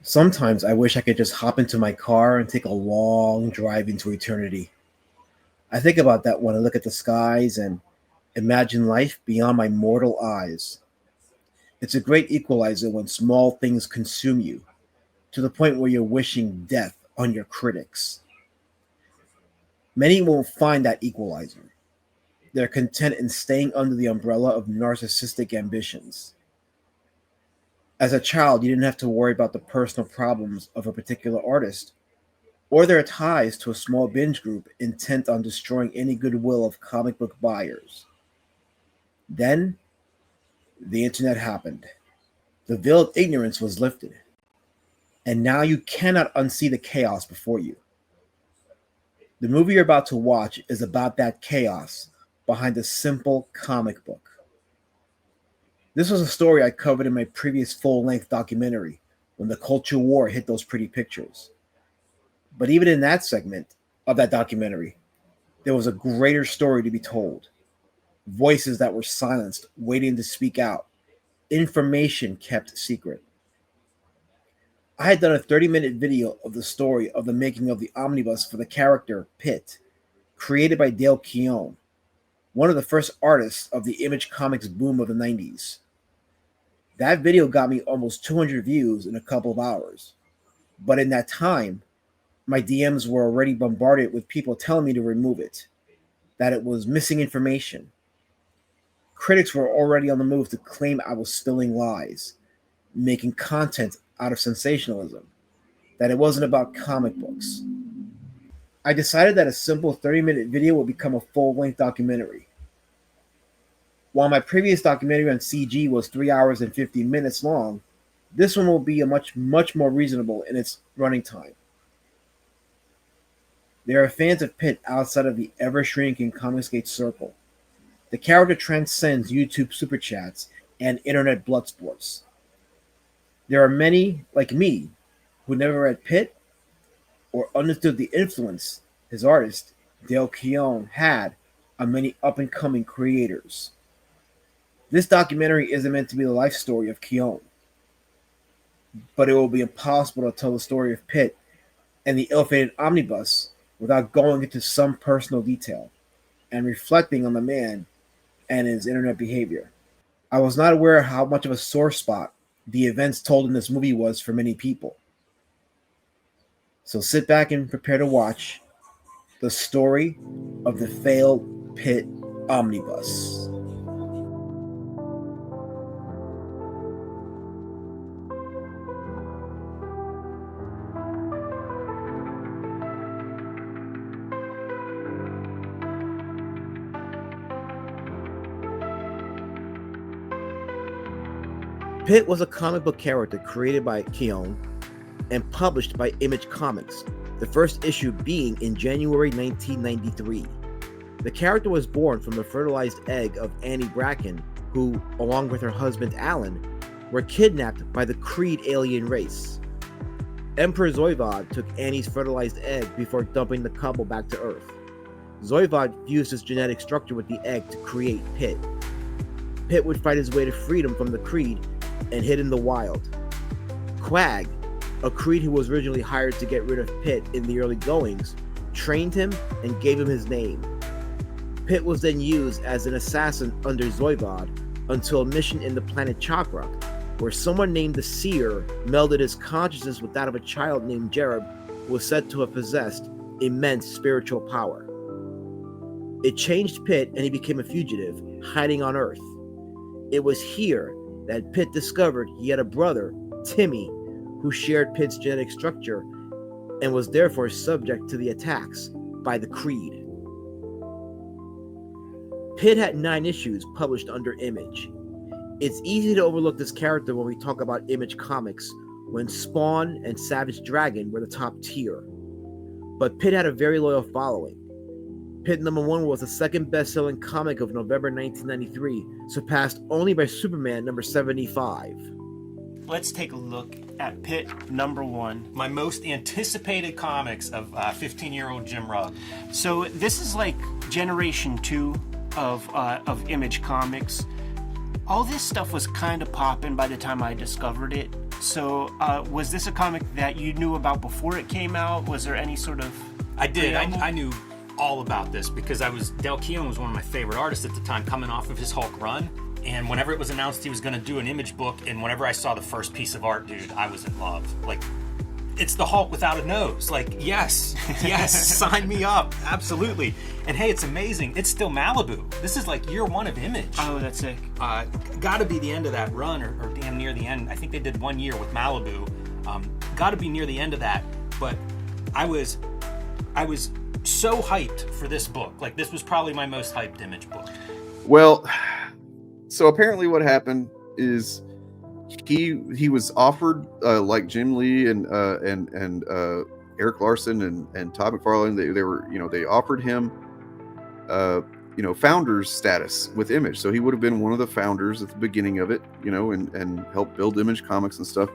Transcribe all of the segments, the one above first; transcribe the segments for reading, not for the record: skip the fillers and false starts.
Sometimes I wish I could just hop into my car and take a long drive into eternity. I think about that when I look at the skies and imagine life beyond my mortal eyes. It's a great equalizer when small things consume you, to the point where you're wishing death on your critics. Many won't find that equalizer. They're content in staying under the umbrella of narcissistic ambitions. As a child, you didn't have to worry about the personal problems of a particular artist or their ties to a small binge group intent on destroying any goodwill of comic book buyers. Then, the internet happened. The veil of ignorance was lifted, and now you cannot unsee the chaos before you. The movie you're about to watch is about that chaos behind a simple comic book. This was a story I covered in my previous full length documentary when the culture war hit those pretty pictures. But even in that segment of that documentary, there was a greater story to be told. Voices that were silenced, waiting to speak out, information kept secret. I had done a 30-minute video of the story of the making of the omnibus for the character Pitt, created by Dale Keown, one of the first artists of the Image Comics boom of the 90s. That video got me almost 200 views in a couple of hours. But in that time, my DMs were already bombarded with people telling me to remove it, that it was missing information. Critics were already on the move to claim I was spilling lies, making content out of sensationalism, that it wasn't about comic books. I decided that a simple 30-minute video would become a full-length documentary. While my previous documentary on CG was 3 hours and 50 minutes long, this one will be a much more reasonable in its running time. There are fans of Pitt outside of the ever-shrinking Comicsgate circle. The character transcends YouTube super chats and internet blood sports. There are many, like me, who never read Pitt or understood the influence his artist, Dale Keown, had on many up-and-coming creators. This documentary isn't meant to be the life story of Keown, but it will be impossible to tell the story of Pitt and the ill-fated omnibus without going into some personal detail and reflecting on the man and his internet behavior. I was not aware of how much of a sore spot the events told in this movie was for many people. So sit back and prepare to watch the story of the Failed Pitt Omnibus. Pitt was a comic book character created by Keown and published by Image Comics, the first issue being in January 1993. The character was born from the fertilized egg of Annie Bracken, who, along with her husband Alan, were kidnapped by the Creed alien race. Emperor Zoivod took Annie's fertilized egg before dumping the couple back to Earth. Zoivod fused his genetic structure with the egg to create Pitt. Pitt would fight his way to freedom from the Creed and hid in the wild. Quag, a Creed who was originally hired to get rid of Pitt in the early goings, trained him and gave him his name. Pitt was then used as an assassin under Zoivod until a mission in the planet Chakra, where someone named the Seer melded his consciousness with that of a child named Jereb, who was said to have possessed immense spiritual power. It changed Pitt and he became a fugitive, hiding on Earth. It was here that Pitt discovered he had a brother, Timmy, who shared Pitt's genetic structure and was therefore subject to the attacks by the Creed. Pitt had 9 issues published under Image. It's easy to overlook this character when we talk about Image Comics, when Spawn and Savage Dragon were the top tier. But Pitt had a very loyal following. Pitt #1 was the second best-selling comic of November 1993, surpassed only by Superman #75. Let's take a look at Pitt #1, my most anticipated comics of 15-year-old Jim Rugg. So this is like generation 2 of Image Comics. All this stuff was kind of popping by the time I discovered it. So, was this a comic that you knew about before it came out? Was there any sort of... I did. I knew all about this because Dale Keown was one of my favorite artists at the time, coming off of his Hulk run. And whenever it was announced he was going to do an Image book, and whenever I saw the first piece of art, dude, I was in love. Like, it's the Hulk without a nose. Like, yes, sign me up, absolutely. And hey, it's amazing. It's still Malibu. This is like year one of Image. Oh, that's sick. Got to be the end of that run, or damn near the end. I think they did 1 year with Malibu. Got to be near the end of that. But I was so hyped for this book. Like, this was probably my most hyped Image book. Well, so apparently what happened is he was offered like Jim Lee and Eric Larson and Todd McFarlane. They offered him founders status with Image, so he would have been one of the founders at the beginning of it, and helped build Image Comics and stuff.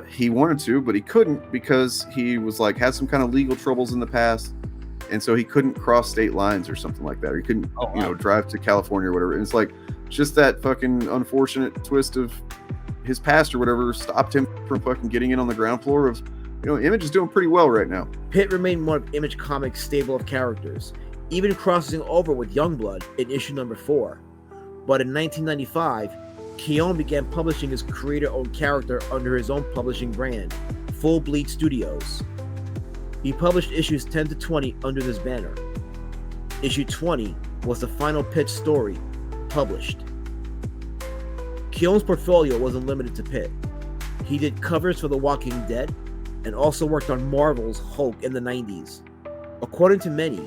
He wanted to, but he couldn't because he was had some kind of legal troubles in the past, and so he couldn't cross state lines or something like that, or he couldn't drive to California or whatever. And it's just that fucking unfortunate twist of his past or whatever stopped him from fucking getting in on the ground floor of, Image is doing pretty well right now. Pitt remained one of Image Comics' stable of characters, even crossing over with Youngblood in issue number 4. But in 1995, Keown began publishing his creator-owned character under his own publishing brand, Full Bleed Studios. He published issues 10 to 20 under this banner. Issue 20 was the final Pitt story published. Keown's portfolio wasn't limited to Pitt. He did covers for The Walking Dead and also worked on Marvel's Hulk in the 90s. According to many,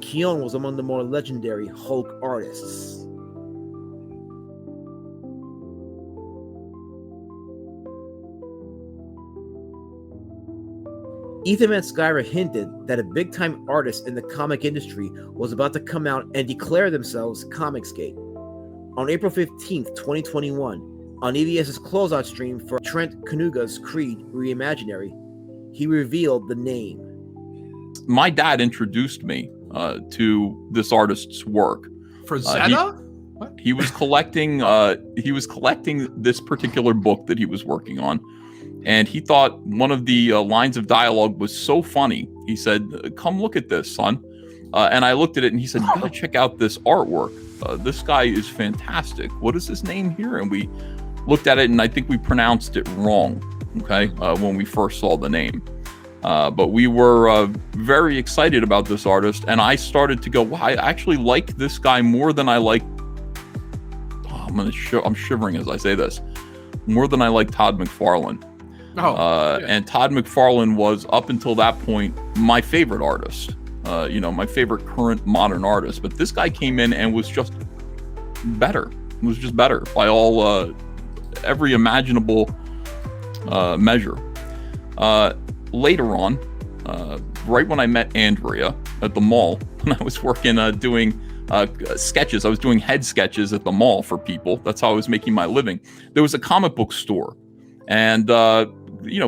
Keown was among the more legendary Hulk artists. Ethan Van Sciver hinted that a big-time artist in the comic industry was about to come out and declare themselves Comicsgate. On April 15th, 2021, on EVS's closeout stream for Trent Kanuga's Creed Reimaginary, he revealed the name. My dad introduced me to this artist's work. For Zeta? He was collecting this particular book that he was working on. And he thought one of the lines of dialogue was so funny. He said, "Come look at this, son." And I looked at it and he said, "You gotta check out this artwork. This guy is fantastic. What is his name here?" And we looked at it and I think we pronounced it wrong, okay, when we first saw the name. But we were very excited about this artist. And I started to go, wow, I actually like this guy more than I like... I'm shivering as I say this. More than I like Todd McFarlane. And Todd McFarlane was, up until that point, my favorite artist. My favorite current modern artist. But this guy came in and was just better. It was just better by all every imaginable measure. Later on, right when I met Andrea at the mall, when I was working doing sketches, I was doing head sketches at the mall for people. That's how I was making my living. There was a comic book store, and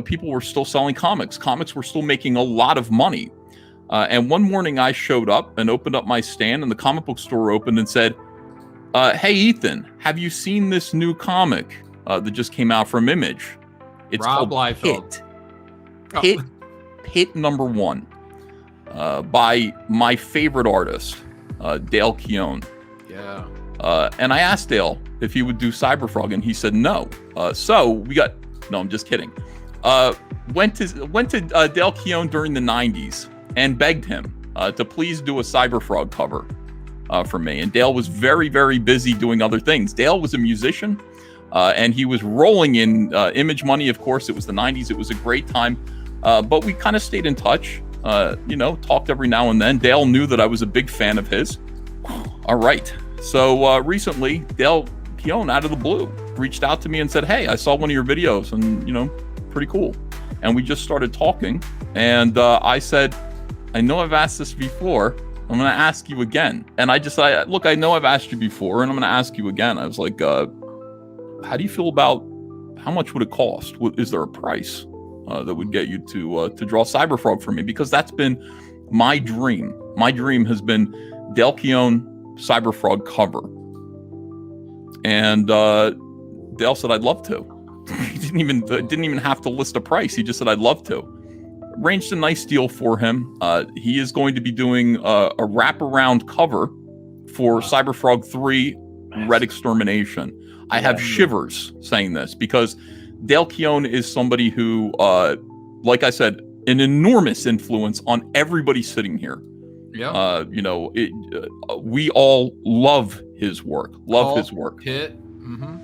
people were still selling comics. Comics were still making a lot of money. And one morning I showed up and opened up my stand, and the comic book store opened and said, "Hey, Ethan, have you seen this new comic that just came out from Image? It's Rob called Liefeld. Pitt number 1 by my favorite artist, Dale Keown." Yeah. And I asked Dale if he would do Cyberfrog, and he said no. So we got... No, I'm just kidding. Went to Dale Keown during the 90s and begged him to please do a Cyberfrog cover for me. And Dale was very, very busy doing other things. Dale was a musician, and he was rolling in Image money, of course. It was the 90s. It was a great time. But we kind of stayed in touch, talked every now and then. Dale knew that I was a big fan of his. All right. So recently, Dale Keown, out of the blue, reached out to me and said, "Hey, I saw one of your videos and, pretty cool." And we just started talking. And I said, "I know I've asked this before. I'm going to ask you again." And I know I've asked you before and I'm going to ask you again. I was like, how do you feel about how much would it cost? Is there a price that would get you to draw Cyberfrog for me? Because that's been my dream. My dream has been Dale Keown Cyberfrog cover. And Dale said, "I'd love to." didn't even have to list a price. He just said, "I'd love to." Arranged a nice deal for him. He is going to be doing a wraparound cover for Cyberfrog 3 Red Extermination. I have shivers saying this because Dale Keown is somebody who, like I said, an enormous influence on everybody sitting here. Yeah. We all love his work. His work. Pitt. Mm-hmm.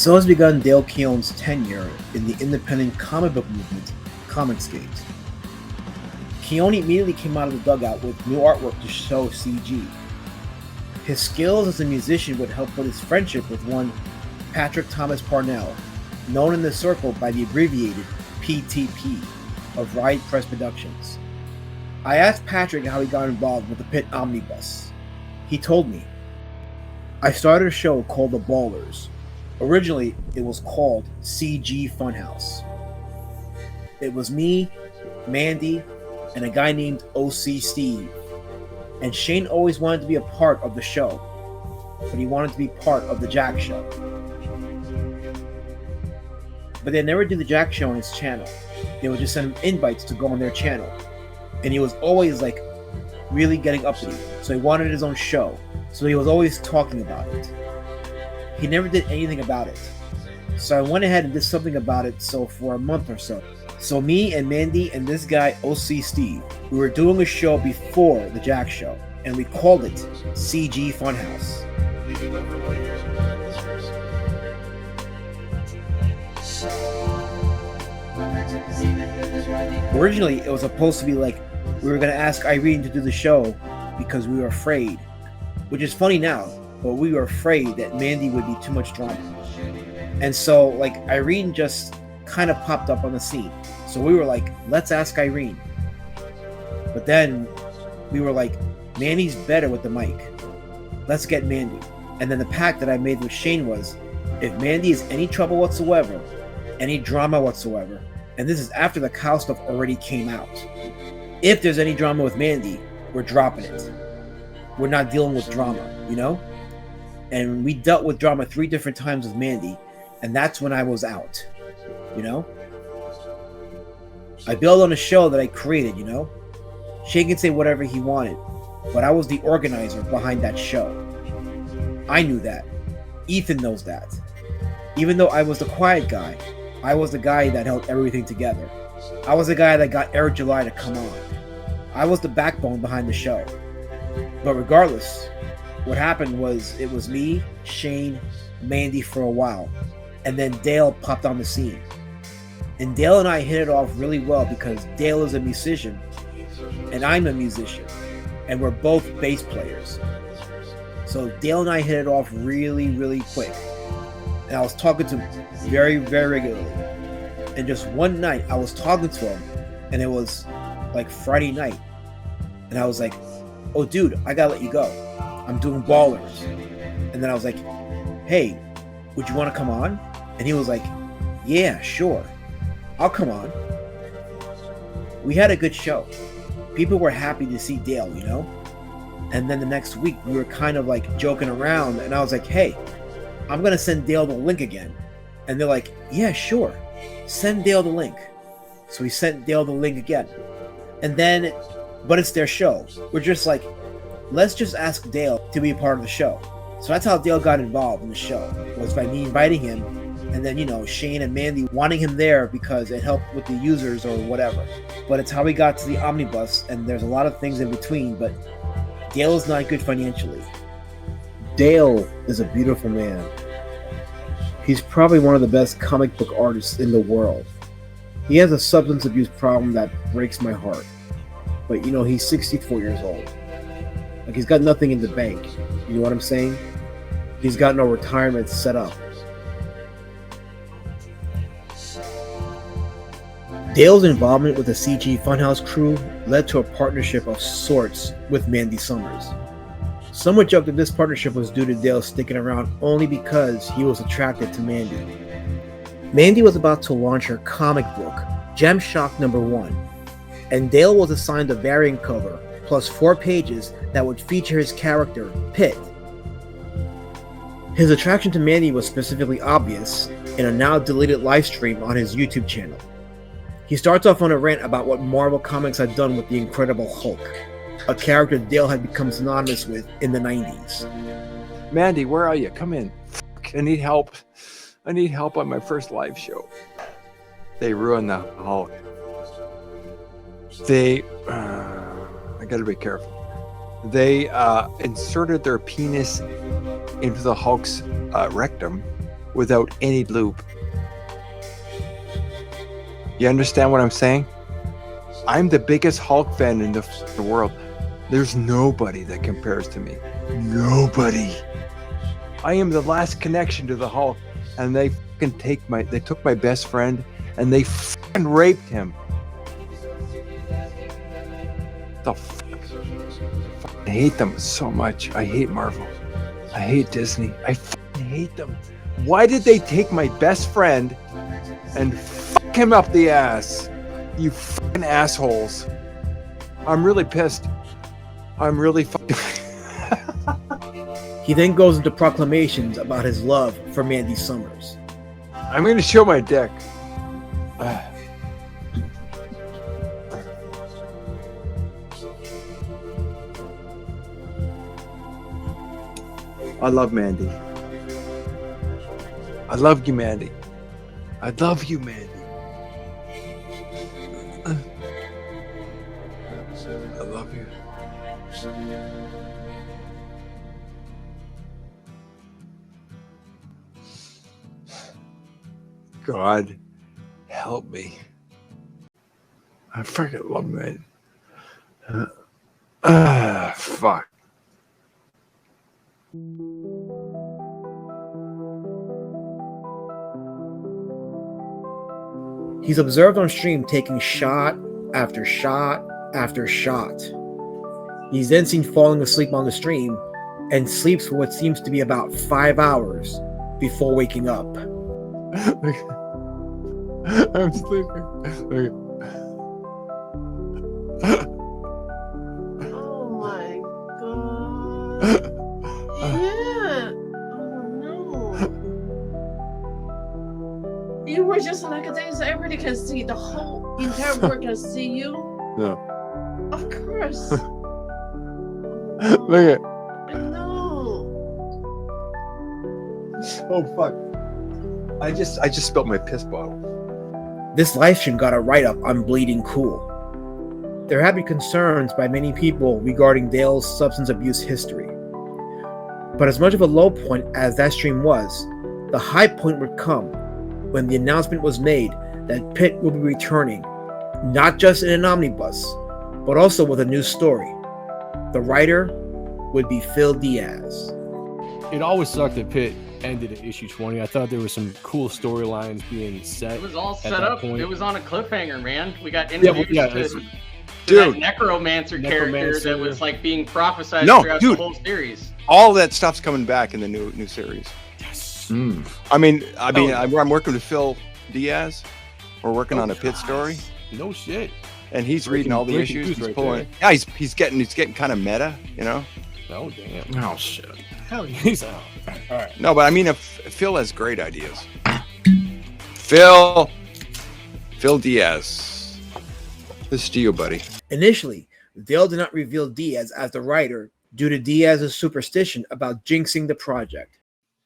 So has begun Dale Keown's tenure in the independent comic book movement, Comicsgate. Keown immediately came out of the dugout with new artwork to show CG. His skills as a musician would help with his friendship with one Patrick Thomas Parnell, known in the circle by the abbreviated PTP of Riot Press Productions. I asked Patrick how he got involved with the Pitt Omnibus. He told me, "I started a show called The Ballers. Originally, it was called CG Funhouse. It was me, Mandy, and a guy named OC Steve. And Shane always wanted to be a part of the show, but he wanted to be part of the Jack Show. But they never did the Jack Show on his channel. They would just send him invites to go on their channel. And he was always like really getting uppity. So he wanted his own show. So he was always talking about it. He never did anything about it. So I went ahead and did something about it for a month or so. So me and Mandy and this guy, OC Steve, we were doing a show before the Jack Show, and we called it CG Funhouse. Originally, it was supposed to be like we were going to ask Irene to do the show because we were afraid, which is funny now, but we were afraid that Mandy would be too much drama. And so, like, Irene just kind of popped up on the scene. So we were like, let's ask Irene. But then we were like, Mandy's better with the mic. Let's get Mandy. And then the pact that I made with Shane was, if Mandy is any trouble whatsoever, any drama whatsoever, and this is after the cow stuff already came out, if there's any drama with Mandy, we're dropping it. We're not dealing with drama, you know? And we dealt with drama 3 different times with Mandy, and that's when I was out, you know? I built on a show that I created, you know? Shane can say whatever he wanted, but I was the organizer behind that show. I knew that. Ethan knows that. Even though I was the quiet guy, I was the guy that held everything together. I was the guy that got Eric July to come on. I was the backbone behind the show. But regardless, what happened was it was me, Shane, Mandy for a while, and then Dale popped on the scene. And Dale and I hit it off really well because Dale is a musician and I'm a musician and we're both bass players. So Dale and I hit it off really, really quick. And I was talking to him very, very regularly. And just one night I was talking to him and it was like Friday night. And I was like, oh dude, I gotta let you go. I'm doing Ballers. And then I was like, hey, would you want to come on? And he was like, yeah, sure. I'll come on. We had a good show. People were happy to see Dale, you know? And then the next week we were kind of like joking around and I was like, hey, I'm going to send Dale the link again. And they're like, yeah, sure. Send Dale the link. So we sent Dale the link again. And then, but it's their show. We're just like, let's just ask Dale to be a part of the show. So that's how Dale got involved in the show, was by me inviting him, and then, you know, Shane and Mandy wanting him there because it helped with the users or whatever. But it's how we got to the omnibus, and there's a lot of things in between, but Dale is not good financially. Dale is a beautiful man. He's probably one of the best comic book artists in the world. He has a substance abuse problem that breaks my heart. But, you know, he's 64 years old. Like, he's got nothing in the bank. You know what I'm saying? He's got no retirement set up. Dale's involvement with the CG Funhouse crew led to a partnership of sorts with Mandy Summers. Some would joke that this partnership was due to Dale sticking around only because he was attracted to Mandy. Mandy was about to launch her comic book, Gem Shock #1, and Dale was assigned a variant cover plus 4 pages that would feature his character, Pitt. His attraction to Mandy was specifically obvious in a now deleted live stream on his YouTube channel. He starts off on a rant about what Marvel Comics had done with the Incredible Hulk, a character Dale had become synonymous with in the 90s. Mandy, where are you? Come in. I need help. I need help on my first live show. They ruined the Hulk. I gotta be careful. They inserted their penis into the Hulk's rectum without any lube. You understand what I'm saying? I'm the biggest Hulk fan in the world. There's nobody that compares to me. Nobody. I am the last connection to the Hulk, and they took my best friend and they fucking raped him. The fuck? I hate them so much. I hate Marvel. I hate Disney. I fucking hate them. Why did they take my best friend and fuck him up the ass? You fucking assholes. I'm really pissed. I'm really fucking... He then goes into proclamations about his love for Mandy Summers. I'm going to show my dick. I love Mandy. I love you, Mandy. I love you, Mandy. I love you. God, help me. I freaking love Mandy. Fuck. He's observed on stream taking shot after shot after shot. He's then seen falling asleep on the stream and sleeps for what seems to be about 5 hours before waking up. I'm sleeping. Oh my god. Yeah. Oh no. You were just like a day so everybody can see, the whole entire world can see you. No. Of course. Look at. I know. Oh fuck. I just spilled my piss bottle. This livestream got a write-up on Bleeding Cool. There have been concerns by many people regarding Dale's substance abuse history. But as much of a low point as that stream was, the high point would come when the announcement was made that Pitt will be returning, not just in an omnibus, but also with a new story. The writer would be Phil Diaz. It always sucked that Pitt ended at issue 20. I thought there were some cool storylines being set. It was all at set that up. point. It was on a cliffhanger, man. We got introduced to dude, that necromancer character that was like being prophesied No, throughout dude. the whole series. all that stuff's coming back in the new series. Yes. I mean, I'm working with Phil Diaz. We're working on a Pitt story, No shit. and he's reading all the breaking issues. news He's right pulling. there. Yeah, he's getting kind of meta, you know. Oh damn. Oh shit. Hell, he's out. All right. No, but I mean, if Phil has great ideas. Phil Diaz. This is to you, buddy. Initially, Dale did not reveal Diaz as the writer due to Diaz's superstition about jinxing the project.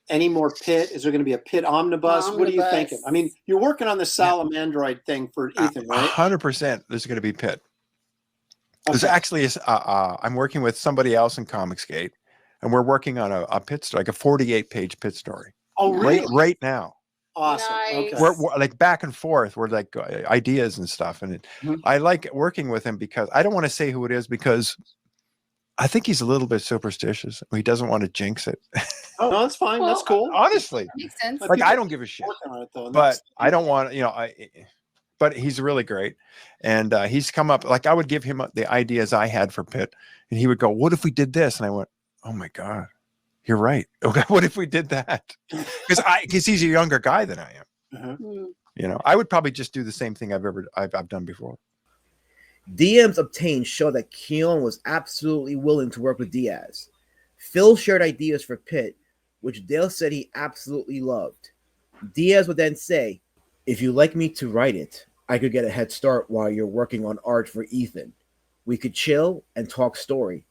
Any more Pitt? Is there going to be a Pitt Omnibus? What are you thinking? I mean, you're working on the Salamandroid thing for Ethan, right? 100% there's going to be Pitt. There's actually, I'm working with somebody else in Comicsgate, and we're working on a Pitt story, like a 48-page Pitt story. Oh, really? Right now. Awesome. Nice. Okay. We're like back and forth. We're like ideas and stuff. And I like working with him because I don't want to say who it is because I think he's a little bit superstitious. He doesn't want to jinx it. Oh, no, that's fine. That's cool. Honestly, Makes sense. like I don't give a shit. Working on it, though, and But that's- I don't want, but he's really great. And he's come up, like I would give him the ideas I had for Pitt. And he would go, what if we did this? And I went, oh my God, you're right. Okay, what if we did that? Because he's a younger guy than I am. I would probably just do the same thing I've done before. DMs obtained show that Keown was absolutely willing to work with Diaz. Phil shared ideas for Pitt, which Dale said he absolutely loved. Diaz would then say, if you like me to write it, I could get a head start while you're working on art for Ethan. We could chill and talk story,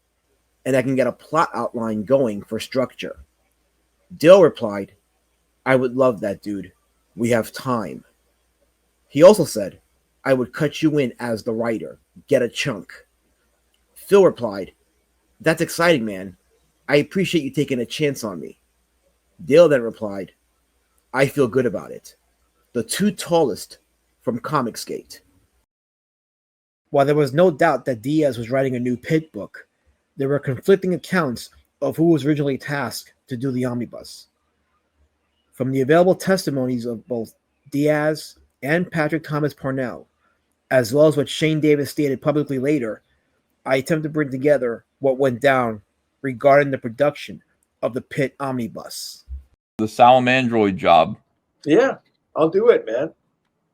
and I can get a plot outline going for structure. Dale replied, I would love that, dude. We have time. He also said, I would cut you in as the writer. Get a chunk. Phil replied, that's exciting, man. I appreciate you taking a chance on me. Dale then replied, I feel good about it. The two tallest from Comicsgate. While there was no doubt that Diaz was writing a new Pitt book, there were conflicting accounts of who was originally tasked to do the omnibus. From the available testimonies of both Diaz and Patrick Thomas Parnell, as well as what Shane Davis stated publicly later, I attempt to bring together what went down regarding the production of the Pitt Omnibus. The Salamandroid job. Yeah, I'll do it, man.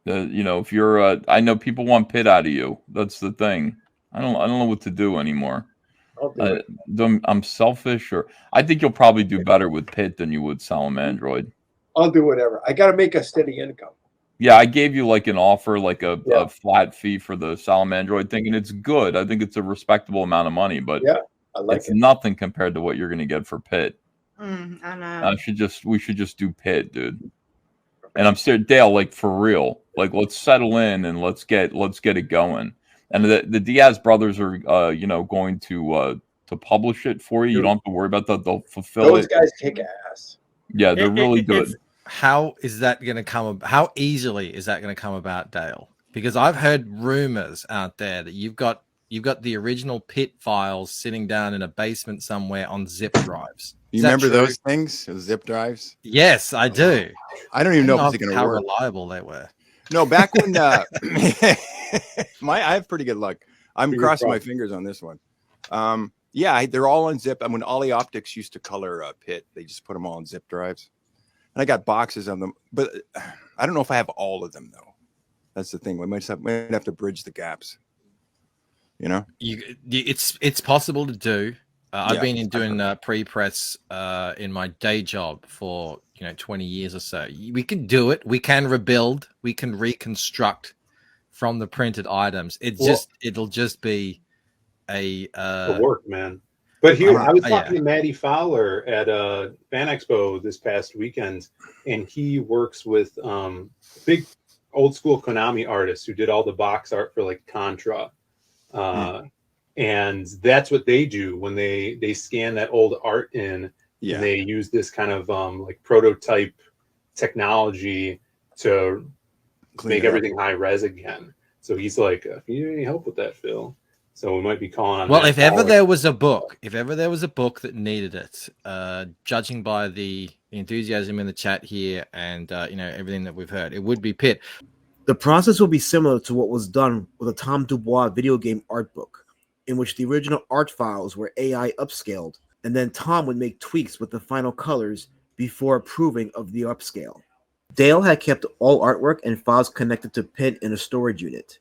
If you're, I know people want Pitt out of you. That's the thing. I don't know what to do anymore. I'll do it. I'm selfish, or I think you'll probably do better with Pitt than you would Salamandroid. I'll do whatever. I got to make a steady income. Yeah, I gave you like an offer, like a flat fee for the Salamandroid thing, and it's good. I think it's a respectable amount of money, but yeah, I like it's it. nothing compared to what you're going to get for Pitt. I know. We should just do Pitt, dude. And I'm serious, Dale, like for real. Like let's settle in and let's get it going. And the Diaz brothers are going to publish it for you. You don't have to worry about that. They'll fulfill Those it. guys kick ass. Yeah, they're really good. How is that going to come? How easily is that going to come about, Dale? Because I've heard rumors out there that you've got the original Pitt files sitting down in a basement somewhere on zip drives. You remember those things, those zip drives? Yes, I do. I don't even know if it's going to work. How reliable they were. No, back when I have pretty good luck. I'm crossing my fingers on this one. Yeah, they're all on zip. When Ollie Optics used to color Pitt, they just put them all on zip drives. And I got boxes of them, but I don't know if I have all of them though. That's the thing. We might have to bridge the gaps. It's possible to do. I've been doing pre-press in my day job for 20 years or so. We can do it. We can rebuild. We can reconstruct from the printed items. It'll just be a work, man. But here, I was talking to Maddie Fowler at Fan Expo this past weekend, and he works with big old school Konami artists who did all the box art for like Contra. And that's what they do when they scan that old art in, and they use this kind of like prototype technology to make everything high res again. So he's like, if you need any help with that, Phil. So we might be calling on. Well, if ever there was a book that needed it, judging by the enthusiasm in the chat here and everything that we've heard, it would be Pitt. The process will be similar to what was done with a Tom Dubois video game art book, in which the original art files were AI upscaled, and then Tom would make tweaks with the final colors before approving of the upscale. Dale had kept all artwork and files connected to Pitt in a storage unit.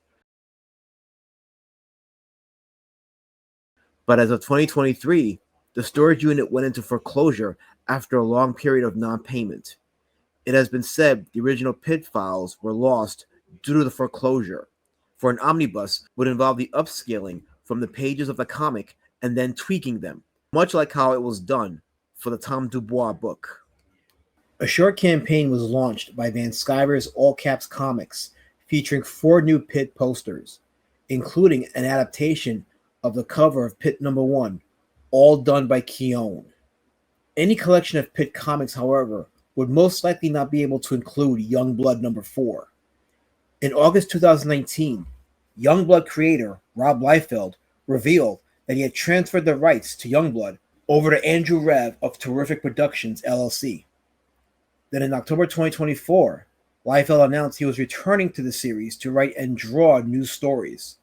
But as of 2023, the storage unit went into foreclosure after a long period of non-payment. It has been said the original Pitt files were lost due to the foreclosure. for an omnibus would involve the upscaling from the pages of the comic and then tweaking them, much like how it was done for the Tom Dubois book. A short campaign was launched by Van Sciver's All Caps Comics, featuring 4 new Pitt posters, including an adaptation of the cover of Pitt #1, all done by Keown. Any collection of Pitt comics, however, would most likely not be able to include Youngblood #4. In August 2019, Youngblood creator Rob Liefeld revealed that he had transferred the rights to Youngblood over to Andrew Rev of Terrific Productions, LLC. Then in October 2024, Liefeld announced he was returning to the series to write and draw new stories.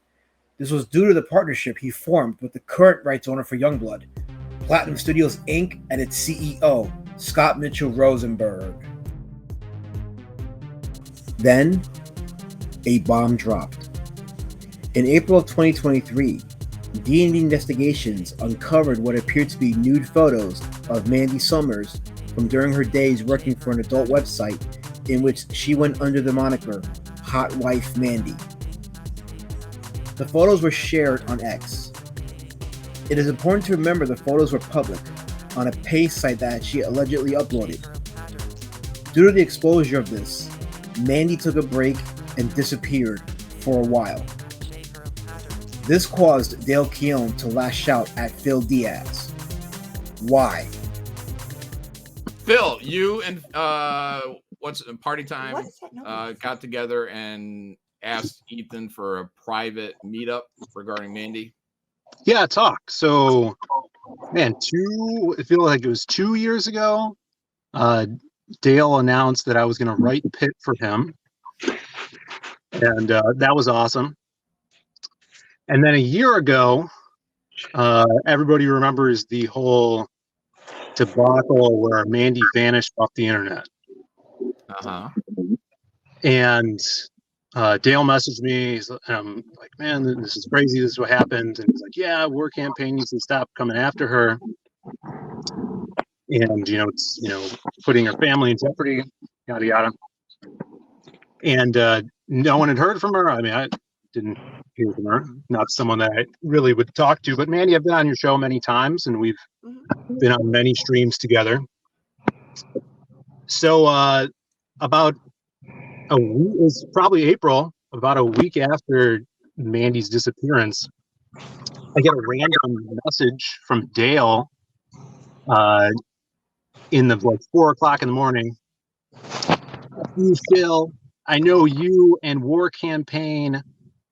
This was due to the partnership he formed with the current rights owner for Youngblood, Platinum Studios Inc., and its CEO, Scott Mitchell Rosenberg. Then, a bomb dropped. In April of 2023, D&D Investigations uncovered what appeared to be nude photos of Mandy Summers from during her days working for an adult website in which she went under the moniker Hot Wife Mandy. The photos were shared on X. It is important to remember the photos were public on a pay site that she allegedly uploaded. Due to the exposure of this, Mandy took a break and disappeared for a while. This caused Dale Keown to lash out at Phil Diaz. Why? Phil, you and Party Time got together and asked Ethan for a private meetup regarding Mandy. Yeah, talk. So, man, I feel like it was 2 years ago. Dale announced that I was going to write Pitt for him, and that was awesome. And then a year ago, everybody remembers the whole debacle where Mandy vanished off the internet. And Dale messaged me, and I'm like, man, this is crazy. This is what happened. And he's like, yeah, war campaign needs to stop coming after her. And, it's, putting her family in jeopardy, yada, yada. And no one had heard from her. I mean, I didn't hear from her. Not someone that I really would talk to. But Mandy, I've been on your show many times, and we've been on many streams together. So about a week, it was probably April, about a week after Mandy's disappearance, I get a random message from Dale in the 4 o'clock in the morning. "Hey, Phil, I know you and War Campaign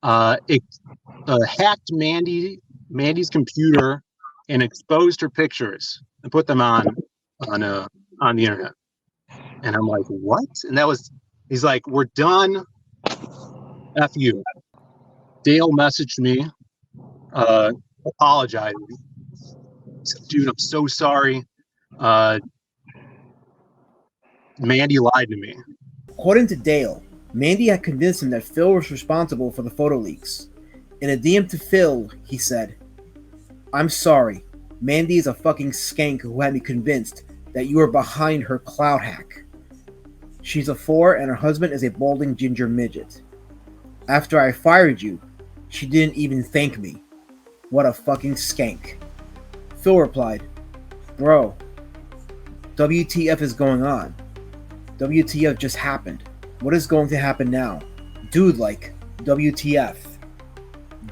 hacked Mandy's computer and exposed her pictures and put them on the internet." And I'm like, what? And he's like, "We're done. F you." Dale messaged me, apologizing. He said, "Dude, I'm so sorry. Mandy lied to me." According to Dale, Mandy had convinced him that Phil was responsible for the photo leaks. In a DM to Phil, he said, "I'm sorry. Mandy is a fucking skank who had me convinced that you were behind her cloud hack. She's a 4 and her husband is a balding ginger midget. After I fired you, she didn't even thank me. What a fucking skank." Phil replied, "Bro, WTF is going on? WTF just happened. What is going to happen now? Dude, WTF?"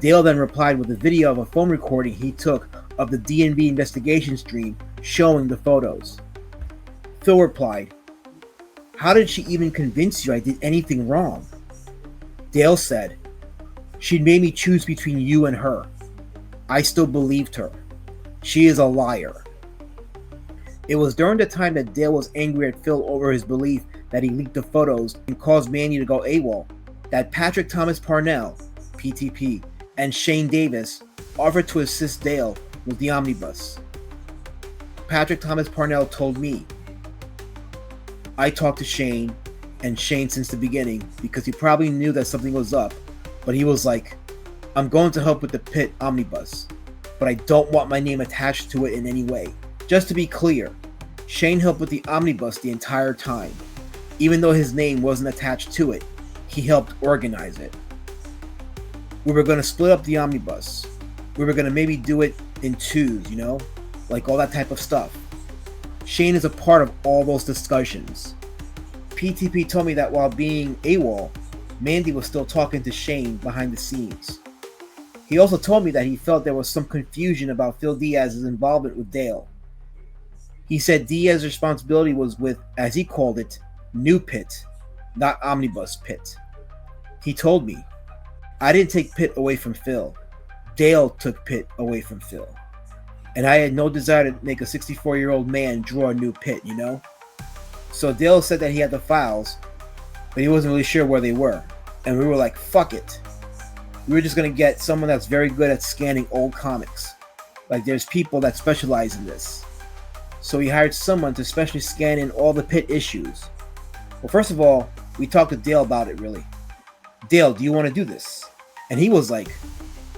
Dale then replied with a video of a phone recording he took of the D&B investigation stream showing the photos. Phil replied, "How did she even convince you I did anything wrong?" Dale said, "She made me choose between you and her. I still believed her. She is a liar." It was during the time that Dale was angry at Phil over his belief that he leaked the photos and caused Mandy to go AWOL that Patrick Thomas Parnell, PTP, and Shane Davis offered to assist Dale with the omnibus. Patrick Thomas Parnell told me, "I talked to Shane and Shane since the beginning because he probably knew that something was up, but he was like, I'm going to help with the Pitt Omnibus, but I don't want my name attached to it in any way." Just to be clear, Shane helped with the omnibus the entire time. Even though his name wasn't attached to it, he helped organize it. We were going to split up the omnibus. We were going to maybe do it in twos, you know, like all that type of stuff. Shane is a part of all those discussions. PTP told me that while being AWOL, Mandy was still talking to Shane behind the scenes. He also told me that he felt there was some confusion about Phil Diaz's involvement with Dale. He said Diaz's responsibility was with, as he called it, New Pitt, not Omnibus Pitt. He told me, I didn't take Pitt away from Phil. Dale took Pitt away from Phil. And I had no desire to make a 64-year-old man draw a new Pitt, you know? So Dale said that he had the files, but he wasn't really sure where they were. And we were like, fuck it. We were just going to get someone that's very good at scanning old comics. Like, there's people that specialize in this. So we hired someone to specially scan in all the Pitt issues. Well, first of all, we talked to Dale about it, really. Dale, do you want to do this? And he was like,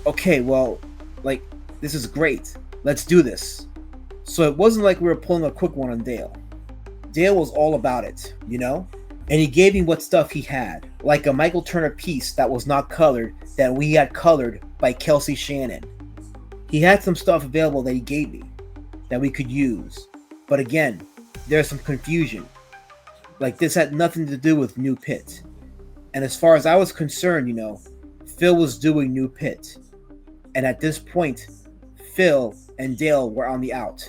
okay, well, like, this is great. Let's do this. So it wasn't like we were pulling a quick one on Dale. Dale was all about it, you know? And he gave me what stuff he had, like a Michael Turner piece that was not colored that we had colored by Kelsey Shannon. He had some stuff available that he gave me that we could use. But again, there's some confusion. Like, this had nothing to do with New Pitt. And as far as I was concerned, you know, Phil was doing New Pitt. And at this point, Phil and Dale were on the out.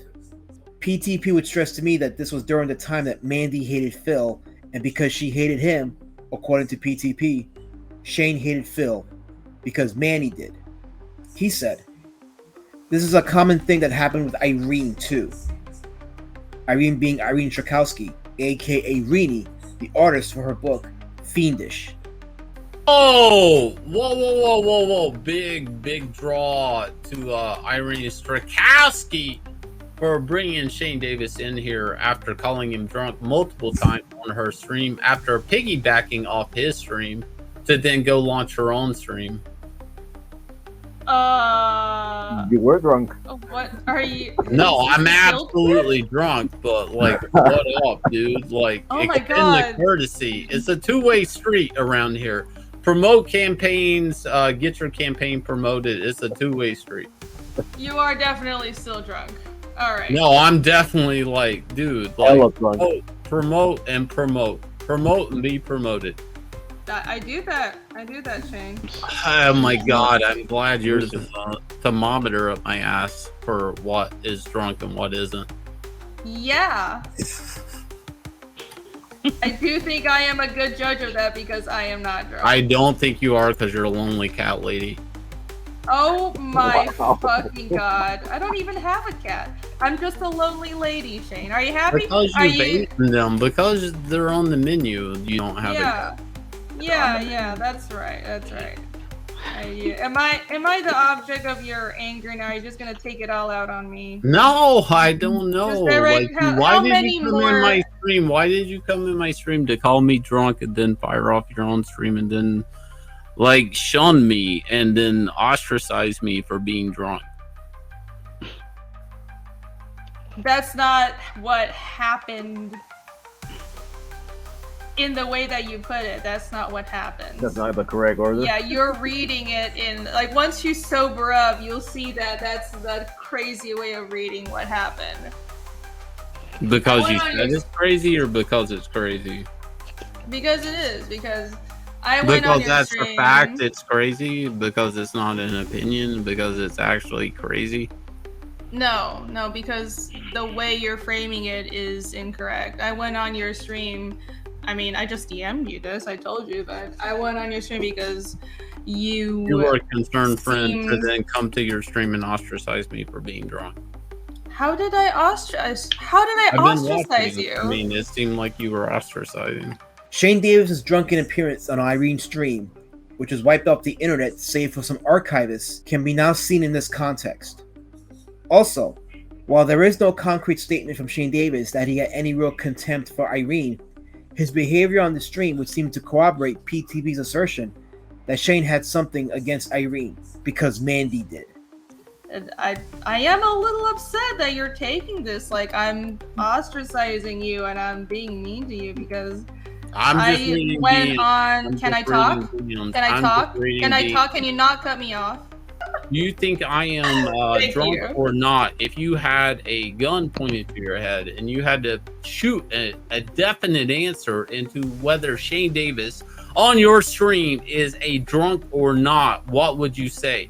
PTP would stress to me that this was during the time that Mandy hated Phil, and because she hated him, according to PTP, Shane hated Phil because Mandy did. He said, this is a common thing that happened with Irene too. Irene being Irene Strakowski, aka Reenie, the artist for her book, Fiendish. Oh, whoa. Big draw to Irene Strakowski for bringing Shane Davis in here after calling him drunk multiple times on her stream, after piggybacking off his stream to then go launch her own stream. You were drunk. What are you? No, I'm absolutely drunk, but like, what up, dude? Like, oh my extend God. the courtesy. It's a two-way street around here. Promote campaigns, get your campaign promoted. It's a two-way street. You are definitely still drunk. All right. No, I'm definitely like, dude, like, promote and promote and be promoted. I do that, Shane. Oh my God, I'm glad you're the thermometer up my ass for what is drunk and what isn't. Yeah. I do think I am a good judge of that because I am not drunk. I don't think you are because you're a lonely cat lady. Oh my fucking God. I don't even have a cat. I'm just a lonely lady, Shane. Are you happy? Because you bait them, because they're on the menu, you don't have a Yeah, that's right. Am I the object of your anger now? You're just gonna take it all out on me? No, I don't know. Like, why did you come in my stream? Why did you come in my stream to call me drunk and then fire off your own stream and then like shun me and then ostracize me for being drunk? That's not what happened. In the way that you put it, that's not what happened. That's not the correct order. Yeah, you're reading it in, like, once you sober up, you'll see that that's the crazy way of reading what happened. Because you said it's crazy or because it's crazy? Because it is, because I went on your that's stream. the fact it's crazy, because it's not an opinion, because it's actually crazy. No, because the way you're framing it is incorrect. I went on your stream. I mean, I just DM'd you this. I told you, but I went on your stream because you were a concerned friend to then come to your stream and ostracize me for being drunk. How did I ostracize? How did I ostracize you? I mean, it seemed like you were ostracizing. Shane Davis's drunken appearance on Irene's stream, which was wiped off the internet save for some archivists, can be now seen in this context. Also, while there is no concrete statement from Shane Davis that he had any real contempt for Irene, his behavior on the stream would seem to corroborate PTV's assertion that Shane had something against Irene because Mandy did. I am a little upset that you're taking this like I'm ostracizing you and I'm being mean to you because I went on. Can I talk? Can I talk? Can I talk? Can you not cut me off? You think I am drunk or not? If you had a gun pointed to your head and you had to shoot a definite answer into whether Shane Davis on your stream is a drunk or not, what would you say?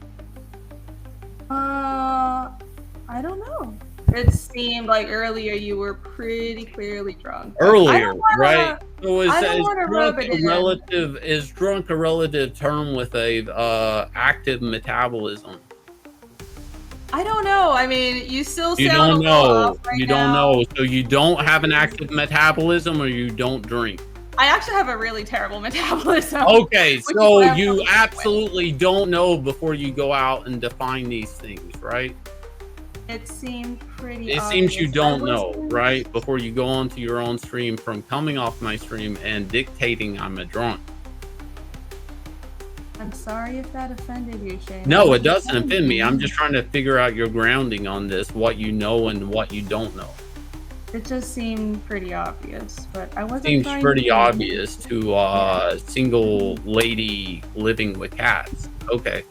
I don't know. It seemed like earlier you were pretty clearly drunk. Earlier, right? So I don't want to rub it in. Is drunk a relative term with a active metabolism? I don't know. I mean, you still sound You don't a little know. off right You don't now. know. So you don't have an active metabolism, or you don't drink. I actually have a really terrible metabolism. Okay, which is so what I'm you coming up absolutely don't know before you go out and define these things, right? with. It seemed pretty. It seems you obvious. don't I know, wasn't- right? Before you go onto your own stream from coming off my stream and dictating I'm a drunk. I'm sorry if that offended you, Shane. No, it doesn't offend me. I'm just trying to figure out your grounding on this, what you know and what you don't know. It just seemed pretty obvious, but I wasn't. Seems trying pretty to- obvious to a single lady living with cats. Okay.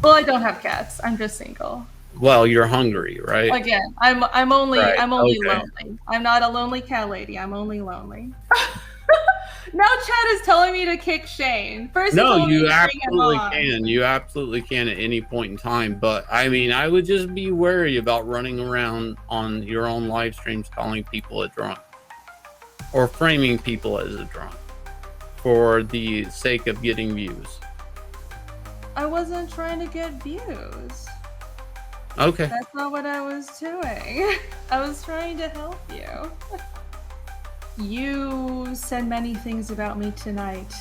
Well, I don't have cats. I'm just single. Well, you're hungry, right? Again, I'm only Right, lonely. okay. I'm not a lonely cat lady. I'm only lonely. Now Chad is telling me to kick Shane. First, he No, told me you to bring him absolutely on. can. You absolutely can at any point in time. But I mean, I would just be wary about running around on your own live streams calling people a drunk or framing people as a drunk for the sake of getting views. I wasn't trying to get views. Okay. That's not what I was doing. I was trying to help you. You said many things about me tonight.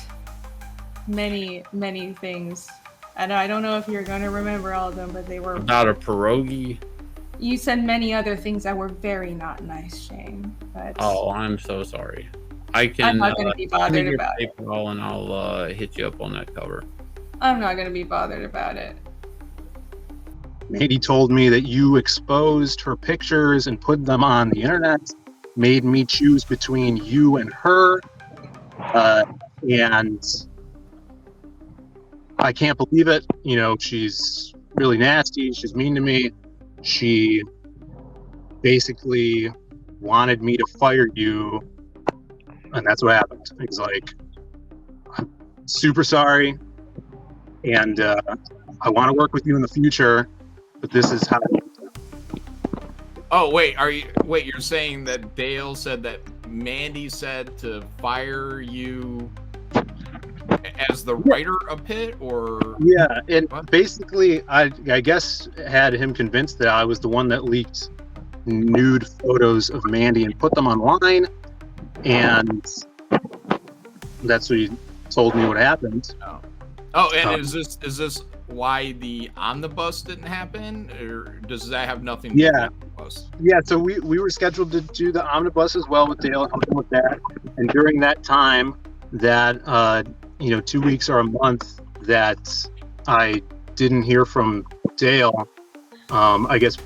Many, many things. And I don't know if you're going to remember all of them, but they were. About a pierogi. You said many other things that were very not nice, Shane. But Oh, I'm so sorry. I can. I'm not gonna be bothered send me your about it. PayPal and I'll hit you up on that cover. I'm not going to be bothered about it. Mandy told me that you exposed her pictures and put them on the internet, made me choose between you and her, and I can't believe it. You know, she's really nasty. She's mean to me. She basically wanted me to fire you, and that's what happened. He's like, I'm super sorry, and I want to work with you in the future, but this is how. Oh wait, you're saying that Dale said that Mandy said to fire you as the writer of Pitt, or Yeah, and basically, I guess had him convinced that I was the one that leaked nude photos of Mandy and put them online, and that's what he told me what happened. Oh, and is this why the omnibus didn't happen, or does that have nothing to do with the omnibus? Yeah, so we were scheduled to do the omnibus as well with Dale, helping with that, and during that time, that 2 weeks or a month that I didn't hear from Dale, I guess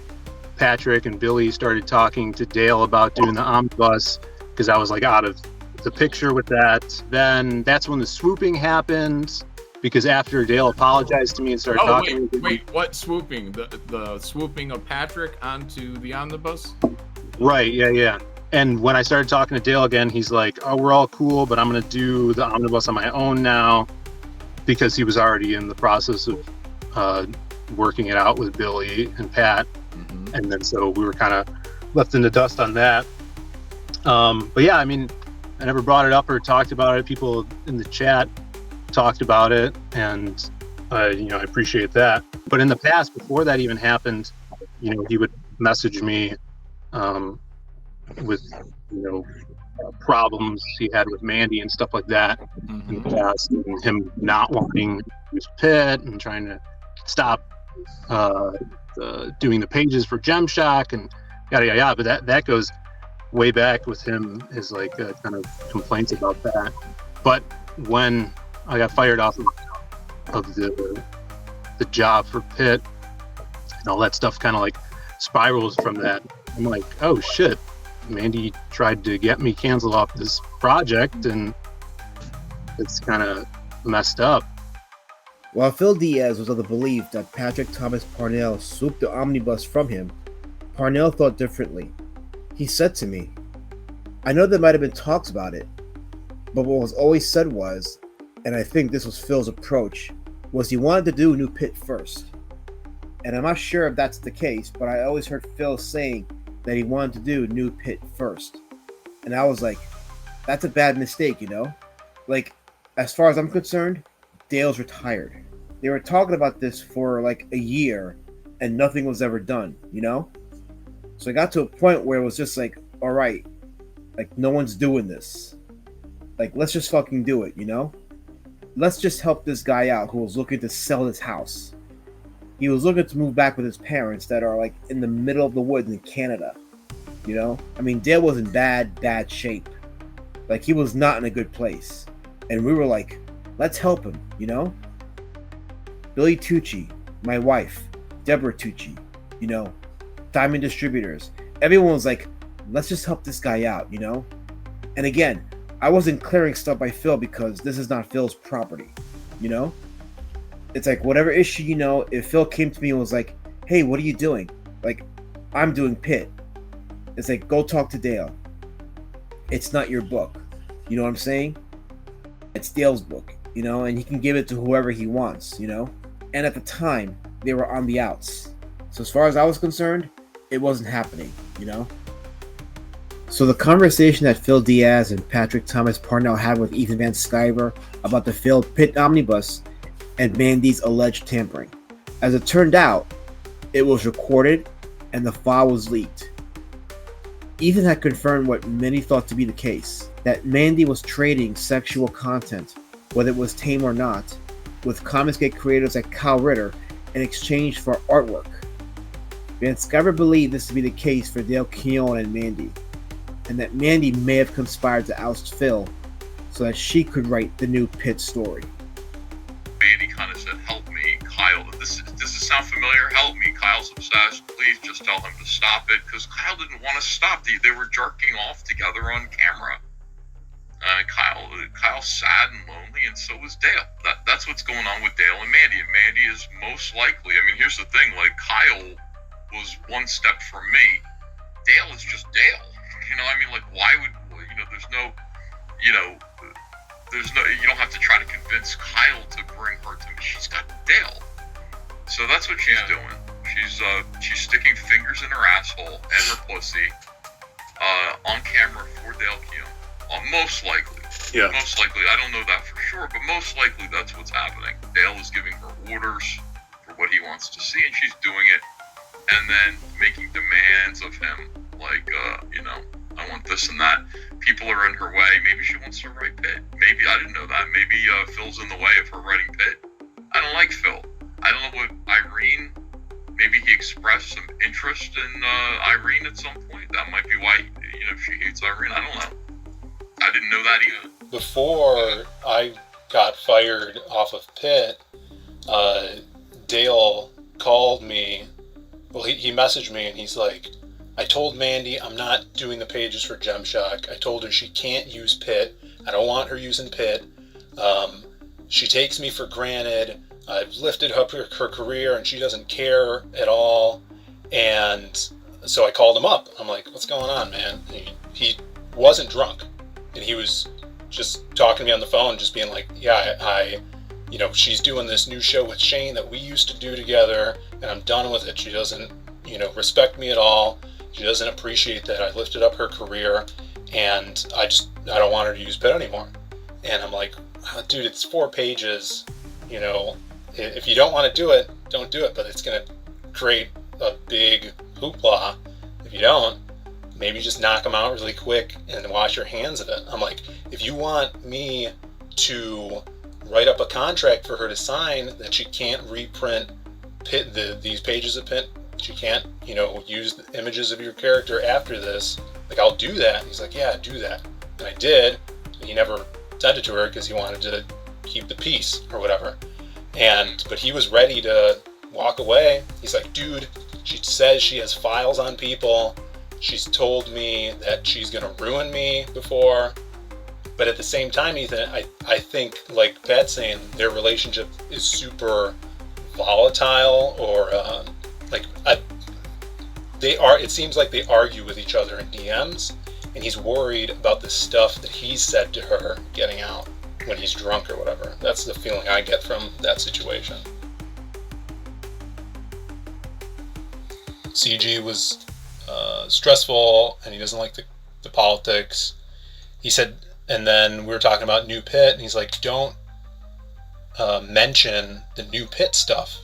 Patrick and Billy started talking to Dale about doing the omnibus because I was like out of the picture with that. Then that's when the swooping happened, because after Dale apologized to me and started talking. Wait, what swooping? The swooping of Patrick onto the omnibus? Right, yeah. And when I started talking to Dale again, he's like, oh, we're all cool, but I'm going to do the omnibus on my own now, because he was already in the process of working it out with Billy and Pat. Mm-hmm. And then so we were kind of left in the dust on that. But yeah, I mean, I never brought it up or talked about it. People in the chat talked about it, and I appreciate that. But in the past, before that even happened, he would message me with problems he had with Mandy and stuff like that in the past, and him not wanting to use Pitt and trying to stop doing the pages for Gemshock and yada yada yada. But that goes way back with him, his kind of complaints about that. But when I got fired off of the job for Pitt, and all that stuff kind of spirals from that. I'm like, oh shit, Mandy tried to get me canceled off this project, and it's kind of messed up. While Phil Diaz was of the belief that Patrick Thomas Parnell swooped the omnibus from him, Parnell thought differently. He said to me, "I know there might have been talks about it, but what was always said was, and I think this was Phil's approach, was he wanted to do New Pitt first. And I'm not sure if that's the case, but I always heard Phil saying that he wanted to do New Pitt first. And I was like, that's a bad mistake, you know? Like, as far as I'm concerned, Dale's retired. They were talking about this for like a year and nothing was ever done, you know? So I got to a point where it was just like, all right, like no one's doing this. Like, let's just fucking do it, you know? Let's just help this guy out who was looking to sell his house. He was looking to move back with his parents that are like in the middle of the woods in Canada, you know? I mean, Dale was in bad shape. Like, he was not in a good place. And we were like, let's help him, you know? Billy Tucci, my wife, Deborah Tucci, you know, Diamond Distributors. Everyone was like, let's just help this guy out, you know? And again, I wasn't clearing stuff by Phil because this is not Phil's property, you know? It's like whatever issue, you know, if Phil came to me and was like, hey, what are you doing? Like, I'm doing Pitt. It's like, go talk to Dale. It's not your book. You know what I'm saying? It's Dale's book, you know, and he can give it to whoever he wants, you know? And at the time, they were on the outs. So as far as I was concerned, it wasn't happening, you know? So the conversation that Phil Diaz and Patrick Thomas Parnell had with Ethan Van Sciver about the Failed Pitt Omnibus and Mandy's alleged tampering. As it turned out, it was recorded and the file was leaked. Ethan had confirmed what many thought to be the case, that Mandy was trading sexual content, whether it was tame or not, with Comicsgate creators like Kyle Ritter in exchange for artwork. Van Sciver believed this to be the case for Dale Keown and Mandy, and that Mandy may have conspired to oust Phil so that she could write the new Pitt story. Mandy kind of said, help me, Kyle. Does this sound familiar? Help me. Kyle's obsessed. Please just tell him to stop it. Because Kyle didn't want to stop. They were jerking off together on camera. Kyle's sad and lonely, and so is Dale. That's what's going on with Dale and Mandy. And Mandy is most likely, I mean, here's the thing, like, Kyle was one step from me. Dale is just Dale. You know, I mean, like, why would, you know, you don't have to try to convince Kyle to bring her to me. She's got Dale. So that's what she's doing. She's sticking fingers in her asshole and her pussy on camera for Dale Keown. Most likely. Yeah. Most likely. I don't know that for sure, but most likely that's what's happening. Dale is giving her orders for what he wants to see, and she's doing it, and then making demands of him, like, you know, I want this and that. People are in her way. Maybe she wants to write Pitt. Maybe, I didn't know that. Maybe Phil's in the way of her writing Pitt. I don't like Phil. I don't know what Irene, maybe he expressed some interest in Irene at some point. That might be why, you know, she hates Irene. I don't know. I didn't know that either. Before I got fired off of Pitt, Dale called me. Well, he messaged me and he's like, I told Mandy I'm not doing the pages for Gemshock. I told her she can't use Pitt. I don't want her using Pitt. She takes me for granted. I've lifted up her career and she doesn't care at all. And so I called him up. I'm like, what's going on, man? He wasn't drunk. And he was just talking to me on the phone, just being like, yeah, you know, she's doing this new show with Shane that we used to do together, and I'm done with it. She doesn't, you know, respect me at all. She doesn't appreciate that I lifted up her career, and I don't want her to use Pitt anymore. And I'm like, dude, it's 4 pages. You know, if you don't want to do it, don't do it, but it's going to create a big hoopla if you don't. Maybe just knock them out really quick and wash your hands of it. I'm like, if you want me to write up a contract for her to sign that she can't reprint Pitt, these pages of Pitt, she can't, you know, use the images of your character after this, like, I'll do that. He's like, yeah, do that. And I did. And he never sent it to her because he wanted to keep the peace or whatever. But he was ready to walk away. He's like, dude, she says she has files on people. She's told me that she's going to ruin me before. But at the same time, Ethan, I think, like Pat's saying, their relationship is super volatile, or it seems like they argue with each other in DMs, and he's worried about the stuff that he's said to her getting out when he's drunk or whatever. That's the feeling I get from that situation. CG was stressful, and he doesn't like the politics. He said, and then we were talking about New Pitt, and he's like, don't mention the New Pitt stuff,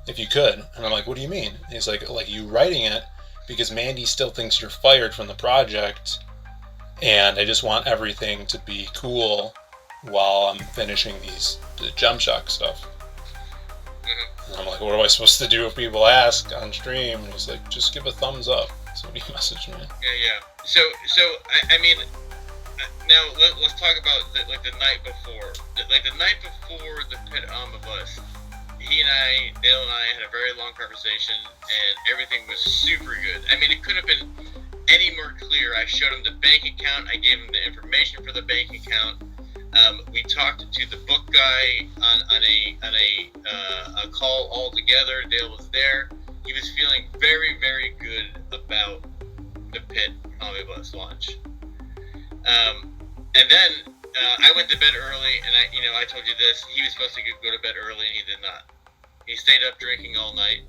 if you could. And I'm like, what do you mean? And he's like you writing it because Mandy still thinks you're fired from the project, and I just want everything to be cool while I'm finishing the Jump Shock stuff. And I'm like, what am I supposed to do if people ask on stream? And he's like, just give a thumbs up. So he messaged me. Yeah. So I mean, now let's talk about the night before. The night before the Pitt Omnibus, Dale and I had a very long conversation, and everything was super good. I mean, it could have been any more clear. I showed him the bank account. I gave him the information for the bank account. We talked to the book guy on a call all together. Dale was there. He was feeling very, very good about the Pitt Omnibus launch. And then I went to bed early, and I told you this. He was supposed to go to bed early, and he did not. He stayed up drinking all night.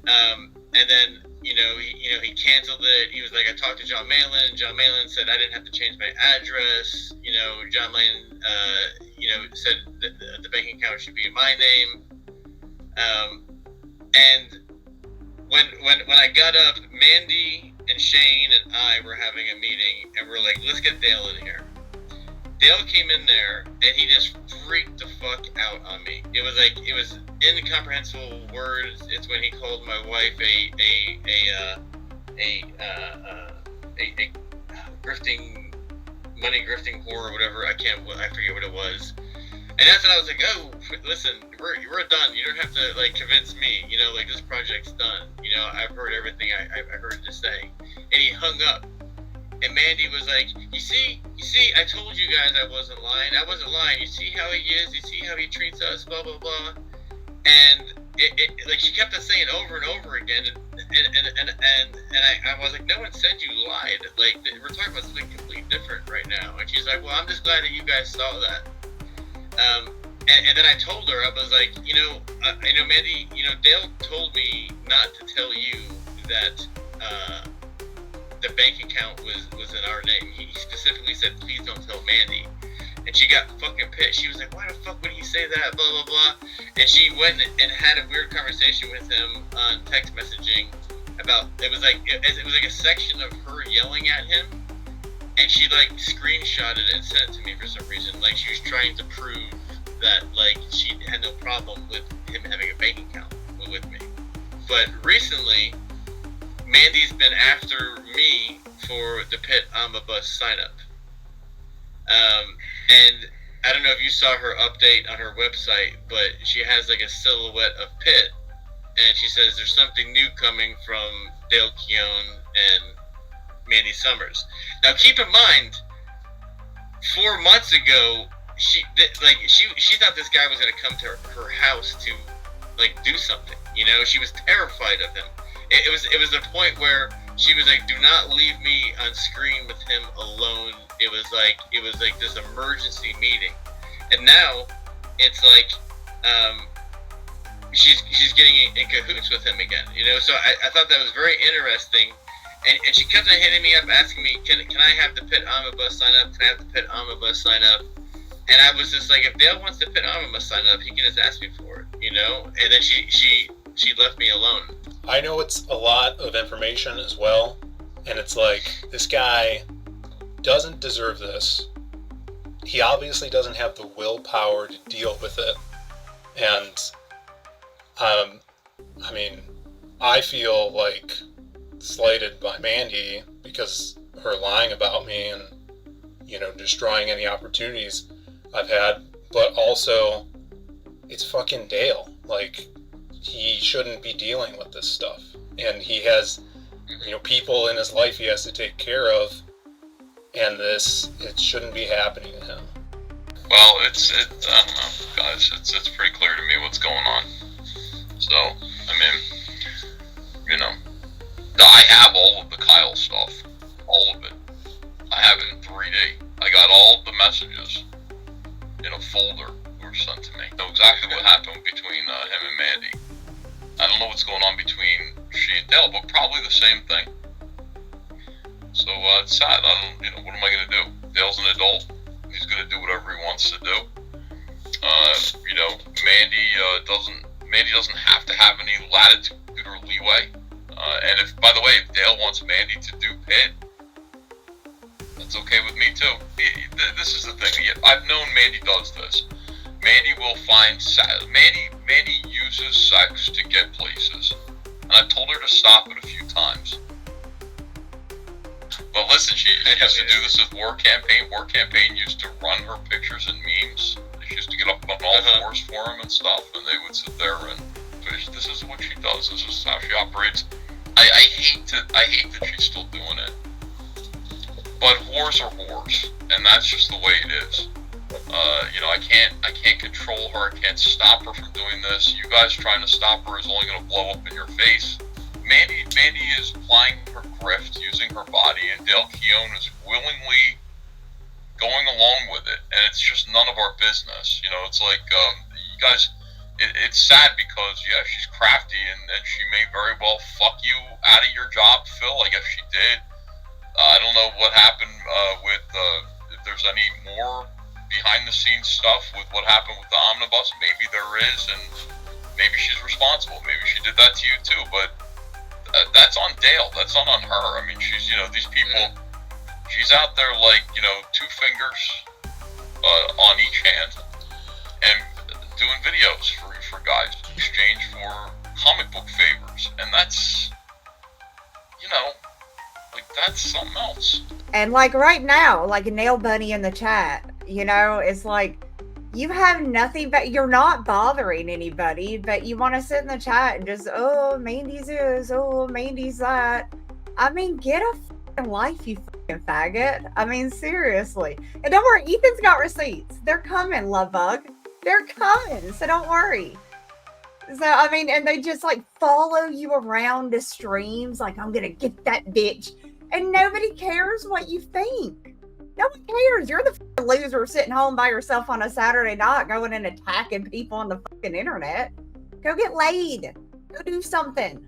And then he canceled it. He was like, I talked to John Malin. John Malin said I didn't have to change my address. John Malin, said that the bank account should be in my name. And when I got up, Mandy and Shane and I were having a meeting, and we're like, let's get Dale in here. Dale came in there, and he just freaked the fuck out on me. It was incomprehensible words. It's when he called my wife a money grifting whore or whatever. I forget what it was. And that's when I was like, oh, listen, we're done. You don't have to convince me. This project's done. I've heard everything I heard to say. And he hung up. And Mandy was like, you see, I told you guys I wasn't lying. I wasn't lying. You see how he is. You see how he treats us. Blah blah blah. And she kept on saying over and over again. And I was like, no one said you lied. We're talking about something completely different right now. And she's like, well, I'm just glad that you guys saw that. And then I told her, I was like, Mandy, Dale told me not to tell you that the bank account was in our name. He specifically said, please don't tell Mandy. And she got fucking pissed. She was like, why the fuck would he say that? Blah, blah, blah. And she went and had a weird conversation with him on text messaging about, it was like a section of her yelling at him. And she screenshotted it and sent it to me for some reason. She was trying to prove that she had no problem with him having a bank account with me. But recently, Mandy's been after me for the Pitt Omnibus sign up. And I don't know if you saw her update on her website, but she has a silhouette of Pitt, and she says there's something new coming from Dale Keown and Mandy Summers. Now keep in mind, 4 months ago, she thought this guy was going to come to her house to do something. She was terrified of him. It was the point where she was like, do not leave me on screen with him alone. It was like this emergency meeting. And now it's she's getting in cahoots with him again. So I thought that was very interesting. And she kept on hitting me up, asking me, can I have the Pitt Omnibus sign up? Can I have the Pitt Omnibus sign up? And I was just like, if Dale wants the Pitt Omnibus sign up, he can just ask me for it, And then she left me alone. I know it's a lot of information as well, and it's this guy doesn't deserve this. He obviously doesn't have the willpower to deal with it, and I mean, I feel slighted by Mandy because her lying about me and destroying any opportunities I've had, but also it's fucking Dale. He shouldn't be dealing with this stuff, and he has people in his life he has to take care of, and it shouldn't be happening to him. Well, I don't know, guys. It's pretty clear to me what's going on. So, I mean, you know, I have all of the Kyle stuff, all of it. I have it in 3D. I got all of the messages in a folder that were sent to me. I know exactly what happened between him and Mandy. I don't know what's going on between she and Dale, but probably the same thing. So it's sad. What am I going to do? Dale's an adult. He's going to do whatever he wants to do. Mandy doesn't have to have any latitude or leeway. And if, by the way, if Dale wants Mandy to do Pitt, that's okay with me too. This is the thing. I've known Mandy does this. Mandy will find Mandy uses sex to get places, and I've told her to stop it a few times. But listen, she used to do this with War Campaign. War Campaign used to run her pictures and memes. She used to get up on all fours for him and stuff, and they would sit there and fish. This is what she does. This is how she operates. I hate that she's still doing it. But whores are whores, and that's just the way it is. I can't control her. I can't stop her from doing this. You guys trying to stop her is only going to blow up in your face. Mandy is plying her grift, using her body, and Dale Keown is willingly going along with it, and it's just none of our business. It's like, you guys, it's sad because, yeah, she's crafty, and she may very well fuck you out of your job, Phil. I guess she did. I don't know what happened with, if there's any more behind-the-scenes stuff with what happened with the omnibus. Maybe there is, and maybe she's responsible. Maybe she did that to you, too, but that's on Dale. That's not on her. I mean, she's, these people, she's out there like, 2 fingers on each hand and doing videos for guys in exchange for comic book favors. And that's, that's something else. And like right now, like a Nail Bunny in the chat, it's like, you have nothing, but you're not bothering anybody, but you want to sit in the chat and just, oh, Mandy's this, oh, Mandy's that. I mean, get a fucking life, you fucking faggot. I mean, seriously. And don't worry, Ethan's got receipts. They're coming, love bug. They're coming, so don't worry. So, I mean, and they just like follow you around the streams, like, I'm going to get that bitch. And nobody cares what you think. No one cares. You're the fucking loser sitting home by yourself on a Saturday night going and attacking people on the fucking internet. Go get laid. Go do something.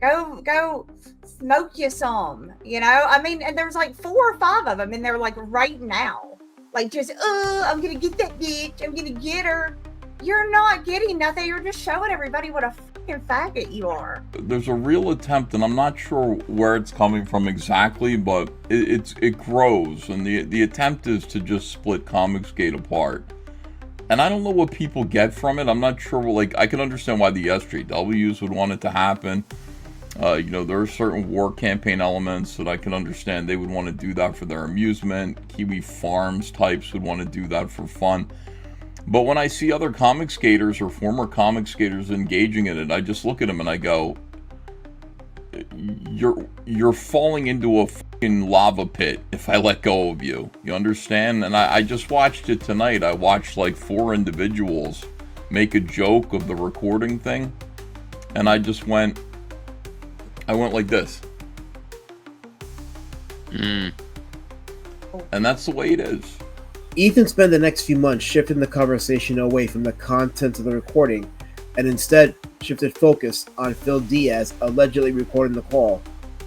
Go smoke you some. I mean, and there's like 4 or 5 of them in there like right now. Like just, I'm going to get that bitch. I'm going to get her. You're not getting nothing. You're just showing everybody what a fucking faggot you are. There's a real attempt, and I'm not sure where it's coming from exactly, but it grows, and the attempt is to just split Comicsgate apart. And I don't know what people get from it. I'm not sure. Like, I can understand why the SJWs would want it to happen. There are certain War Campaign elements that I can understand. They would want to do that for their amusement. Kiwi Farms types would want to do that for fun. But when I see other comic skaters or former comic skaters engaging in it, I just look at them and I go, you're falling into a fucking lava pit if I let go of you. You understand? And I just watched it tonight. I watched like 4 individuals make a joke of the recording thing. And I went like this. And that's the way it is. Ethan spent the next few months shifting the conversation away from the content of the recording and instead shifted focus on Phil Diaz allegedly recording the call,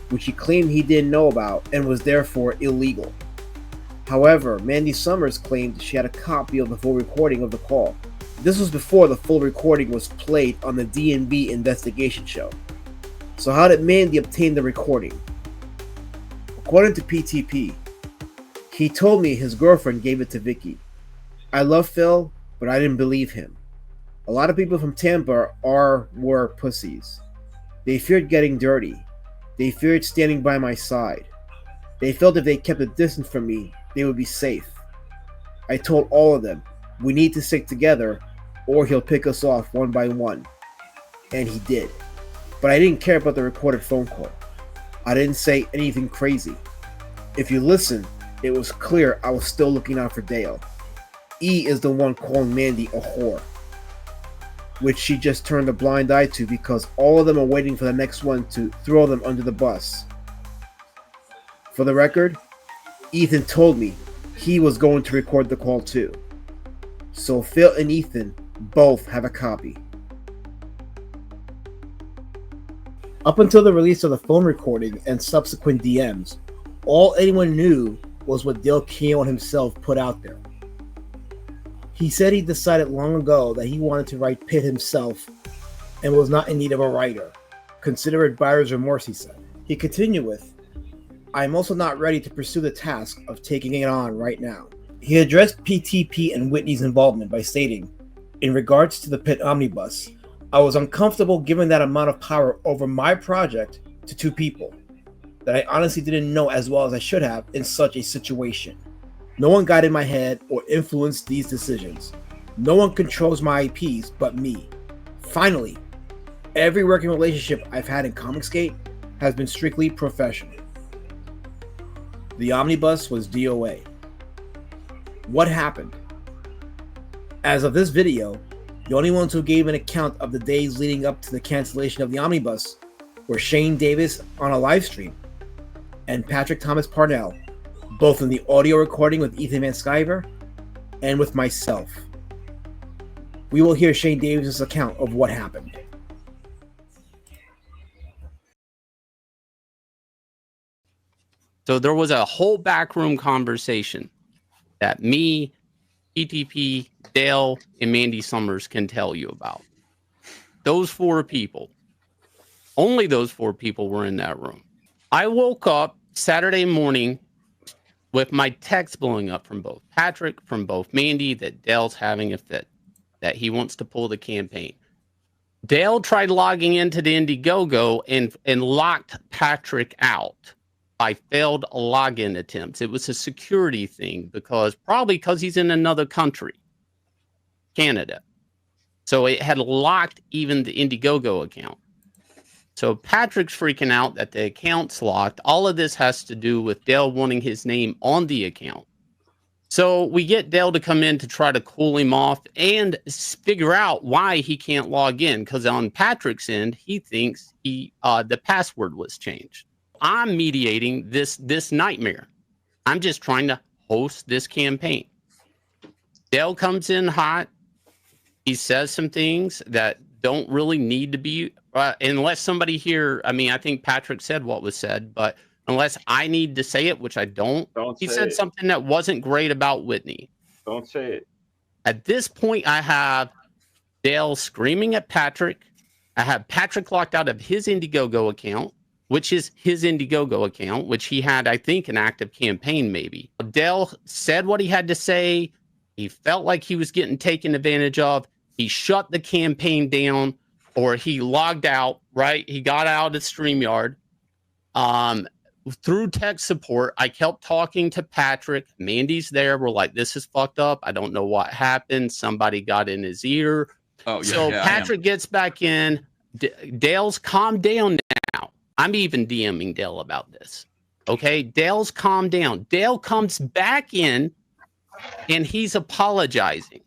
which he claimed he didn't know about and was therefore illegal. However, Mandy Summers claimed she had a copy of the full recording of the call. This was before the full recording was played on the D&B investigation show. So how did Mandy obtain the recording? According to PTP, he told me his girlfriend gave it to Vicky. I love Phil, but I didn't believe him. A lot of people from Tampa were pussies. They feared getting dirty. They feared standing by my side. They felt if they kept a distance from me, they would be safe. I told all of them, we need to stick together or he'll pick us off one by one. And he did. But I didn't care about the recorded phone call. I didn't say anything crazy. If you listen, It was clear I was still looking out for Dale. E is the one calling Mandy a whore, which she just turned a blind eye to because all of them are waiting for the next one to throw them under the bus. For the record, Ethan told me he was going to record the call too. So Phil and Ethan both have a copy. Up until the release of the phone recording and subsequent DMs, all anyone knew was what Dale Keown himself put out there. He said he decided long ago that he wanted to write Pitt himself and was not in need of a writer. Consider it buyer's remorse, he said. He continued with, I am also not ready to pursue the task of taking it on right now. He addressed PTP and Whitney's involvement by stating, in regards to the Pitt Omnibus, I was uncomfortable giving that amount of power over my project to two people that I honestly didn't know as well as I should have in such a situation. No one got in my head or influenced these decisions. No one controls my IPs but me. Finally, every working relationship I've had in Comicsgate has been strictly professional. The Omnibus was DOA. What happened? As of this video, the only ones who gave an account of the days leading up to the cancellation of the Omnibus were Shane Davis on a live stream and Patrick Thomas Parnell, both in the audio recording with Ethan Van Sciver and with myself. We will hear Shane Davis' account of what happened. So there was a whole backroom conversation that me, PTP, Dale, and Mandy Summers can tell you about. Those four people, only those four people were in that room. I woke up Saturday morning with my text blowing up from both Patrick, from both Mandy, that Dale's having a fit, that he wants to pull the campaign. Dale tried logging into the Indiegogo and locked Patrick out by failed login attempts. It was a security thing probably because he's in another country, Canada. So it had locked even the Indiegogo account. So Patrick's freaking out that the account's locked. All of this has to do with Dale wanting his name on the account. So we get Dale to come in to try to cool him off and figure out why he can't log in. Because on Patrick's end, he thinks the password was changed. I'm mediating this nightmare. I'm just trying to host this campaign. Dale comes in hot. He says some things that don't really need to be, unless somebody here, I think Patrick said what was said, but unless I need to say it, which I don't he said something that wasn't great about Whitney. Don't say it. At this point, I have Dale screaming at Patrick. I have Patrick locked out of his Indiegogo account, which is his Indiegogo account, which he had, I think, an active campaign maybe. Dale said what he had to say. He felt like he was getting taken advantage of. He shut the campaign down, or he logged out, right? He got out of the StreamYard. Through tech support, I kept talking to Patrick. Mandy's there. We're like, this is fucked up. I don't know what happened. Somebody got in his ear. Patrick gets back in. Dale's calmed down now. I'm even DMing Dale about this. Okay, Dale's calmed down. Dale comes back in, and he's apologizing.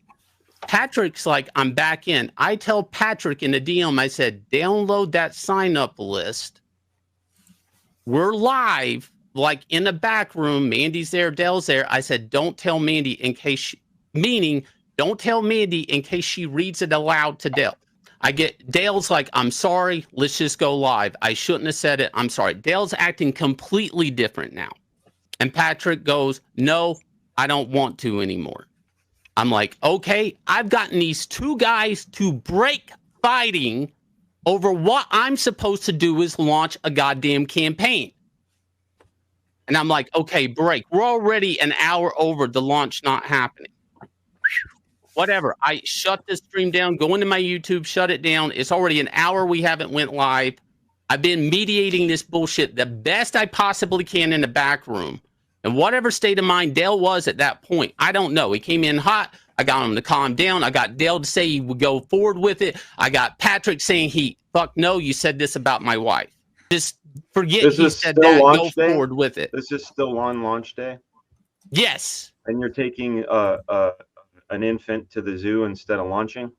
Patrick's like, I'm back in. I tell Patrick in the DM, I said, download that sign-up list. We're live, like in the back room. Mandy's there, Dale's there. I said, don't tell Mandy in case don't tell Mandy in case she reads it aloud to Dale. Dale's like, I'm sorry, let's just go live. I shouldn't have said it. I'm sorry. Dale's acting completely different now. And Patrick goes, no, I don't want to anymore. I'm like, okay, I've gotten these two guys to break fighting over what I'm supposed to do is launch a goddamn campaign. And I'm like, okay, break. We're already an hour over the launch not happening. Whatever. I shut this stream down, go into my YouTube, shut it down. It's already an hour we haven't went live. I've been mediating this bullshit the best I possibly can in the back room. And whatever state of mind Dale was at that point, I don't know. He came in hot. I got him to calm down. I got Dale to say he would go forward with it. I got Patrick saying fuck no, you said this about my wife. Just forget he said that, go forward with it. This is still on launch day? Yes. And you're taking an infant to the zoo instead of launching?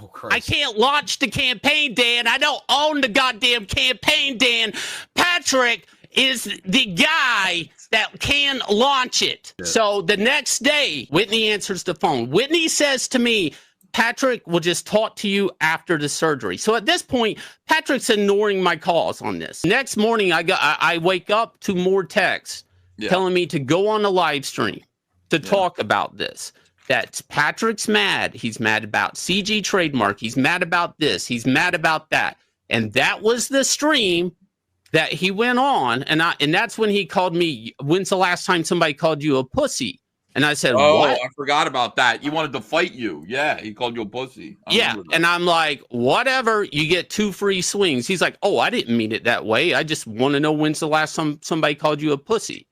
Oh, Christ. I can't launch the campaign, Dan. I don't own the goddamn campaign, Dan. Patrick is the guy that can launch it. Yeah. So the next day, Whitney answers the phone. Whitney says to me, Patrick will just talk to you after the surgery. So at this point, Patrick's ignoring my calls on this. Next morning, I wake up to more texts telling me to go on a live stream to talk about this. That Patrick's mad. He's mad about CG trademark. He's mad about this. He's mad about that. And that was the stream that he went on. And that's when he called me. When's the last time somebody called you a pussy? And I said, what? I forgot about that. He wanted to fight you. Yeah, he called you a pussy. Yeah, and I'm like, whatever. You get 2 free swings. He's like, oh, I didn't mean it that way. I just want to know when's the last time somebody called you a pussy.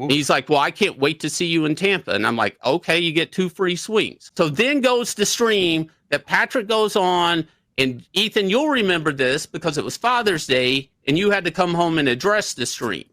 He's like, well, I can't wait to see you in Tampa. And I'm like, okay, you get 2 free swings. So then goes the stream that Patrick goes on. And Ethan, you'll remember this because it was Father's Day and you had to come home and address the stream.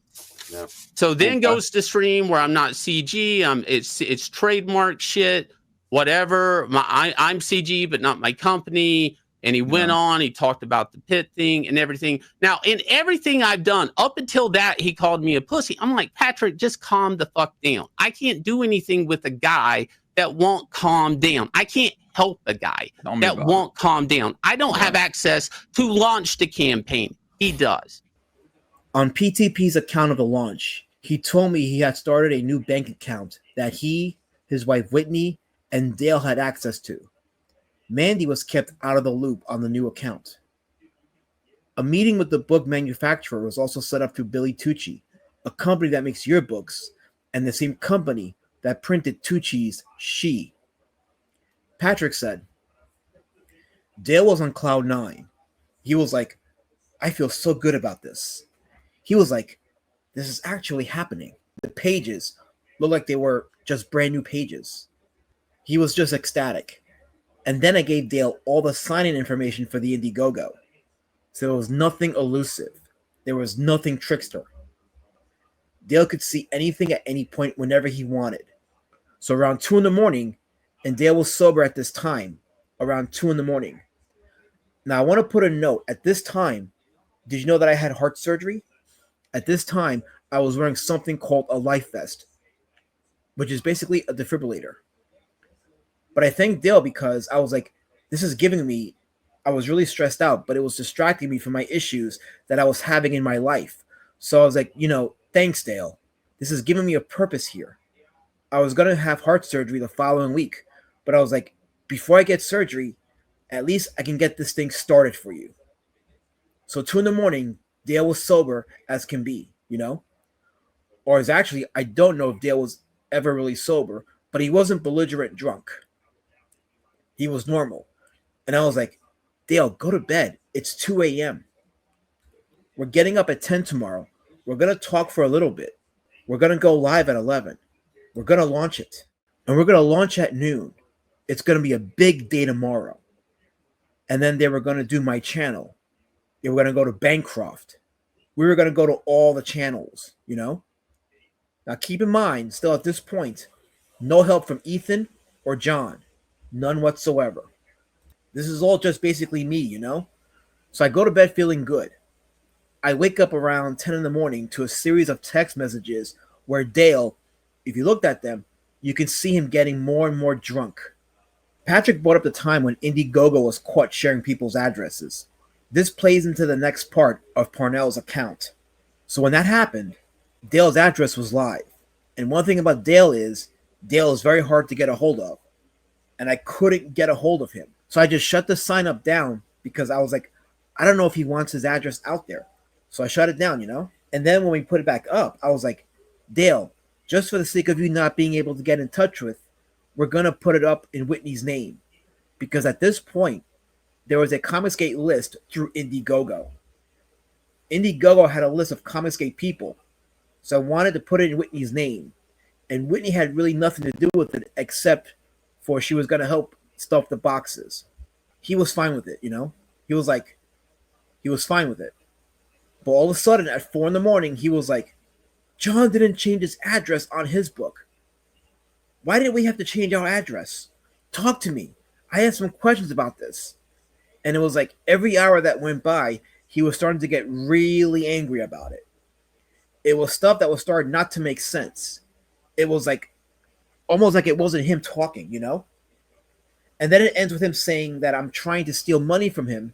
Yeah. So then goes the stream where I'm not CG. It's trademark shit, whatever. I'm CG, but not my company. And he went on, he talked about the Pitt thing and everything. Now, in everything I've done, up until that, he called me a pussy. I'm like, Patrick, just calm the fuck down. I can't do anything with a guy that won't calm down. I can't help a guy that won't calm down. I don't have access to launch the campaign. He does. On PTP's account of the launch, he told me he had started a new bank account that he, his wife Whitney, and Dale had access to. Mandy was kept out of the loop on the new account. A meeting with the book manufacturer was also set up through Billy Tucci, a company that makes yearbooks, and the same company that printed Tucci's She. Patrick said, Dale was on cloud 9. He was like, I feel so good about this. He was like, this is actually happening. The pages looked like they were just brand new pages. He was just ecstatic. And then I gave Dale all the sign-in information for the Indiegogo. So there was nothing elusive. There was nothing trickster. Dale could see anything at any point whenever he wanted. So around 2 a.m, and Dale was sober at this time, around 2 a.m. Now I want to put a note. At this time, did you know that I had heart surgery? At this time, I was wearing something called a life vest, which is basically a defibrillator. But I thank Dale because I was like, this is giving me, I was really stressed out, but it was distracting me from my issues that I was having in my life. So I was like, thanks, Dale. This is giving me a purpose here. I was going to have heart surgery the following week, but I was like, before I get surgery, at least I can get this thing started for you. So 2 a.m, Dale was sober as can be, Or is actually, I don't know if Dale was ever really sober, but he wasn't belligerent drunk. He was normal. And I was like, Dale, go to bed. It's 2 a.m. We're getting up at 10 tomorrow. We're going to talk for a little bit. We're going to go live at 11. We're going to launch it. And we're going to launch at noon. It's going to be a big day tomorrow. And then they were going to do my channel. They were going to go to Bancroft. We were going to go to all the channels, Now keep in mind, still at this point, no help from Ethan or John. None whatsoever. This is all just basically me, So I go to bed feeling good. I wake up around 10 a.m. to a series of text messages where Dale, if you looked at them, you can see him getting more and more drunk. Patrick brought up the time when Indiegogo was caught sharing people's addresses. This plays into the next part of Parnell's account. So when that happened, Dale's address was live. And one thing about Dale is very hard to get a hold of. And I couldn't get a hold of him. So I just shut the sign up down because I was like, I don't know if he wants his address out there. So I shut it down, And then when we put it back up, I was like, Dale, just for the sake of you not being able to get in touch with, we're going to put it up in Whitney's name. Because at this point, there was a Comicsgate list through Indiegogo. Indiegogo had a list of Comicsgate people. So I wanted to put it in Whitney's name. And Whitney had really nothing to do with it except for she was going to help stuff the boxes. He was fine with it, He was fine with it. But all of a sudden, at 4 a.m, he was like, John didn't change his address on his book. Why did we have to change our address? Talk to me. I had some questions about this. And it was like every hour that went by, he was starting to get really angry about it. It was stuff that was starting not to make sense. It was like almost like it wasn't him talking, you know? And then it ends with him saying that I'm trying to steal money from him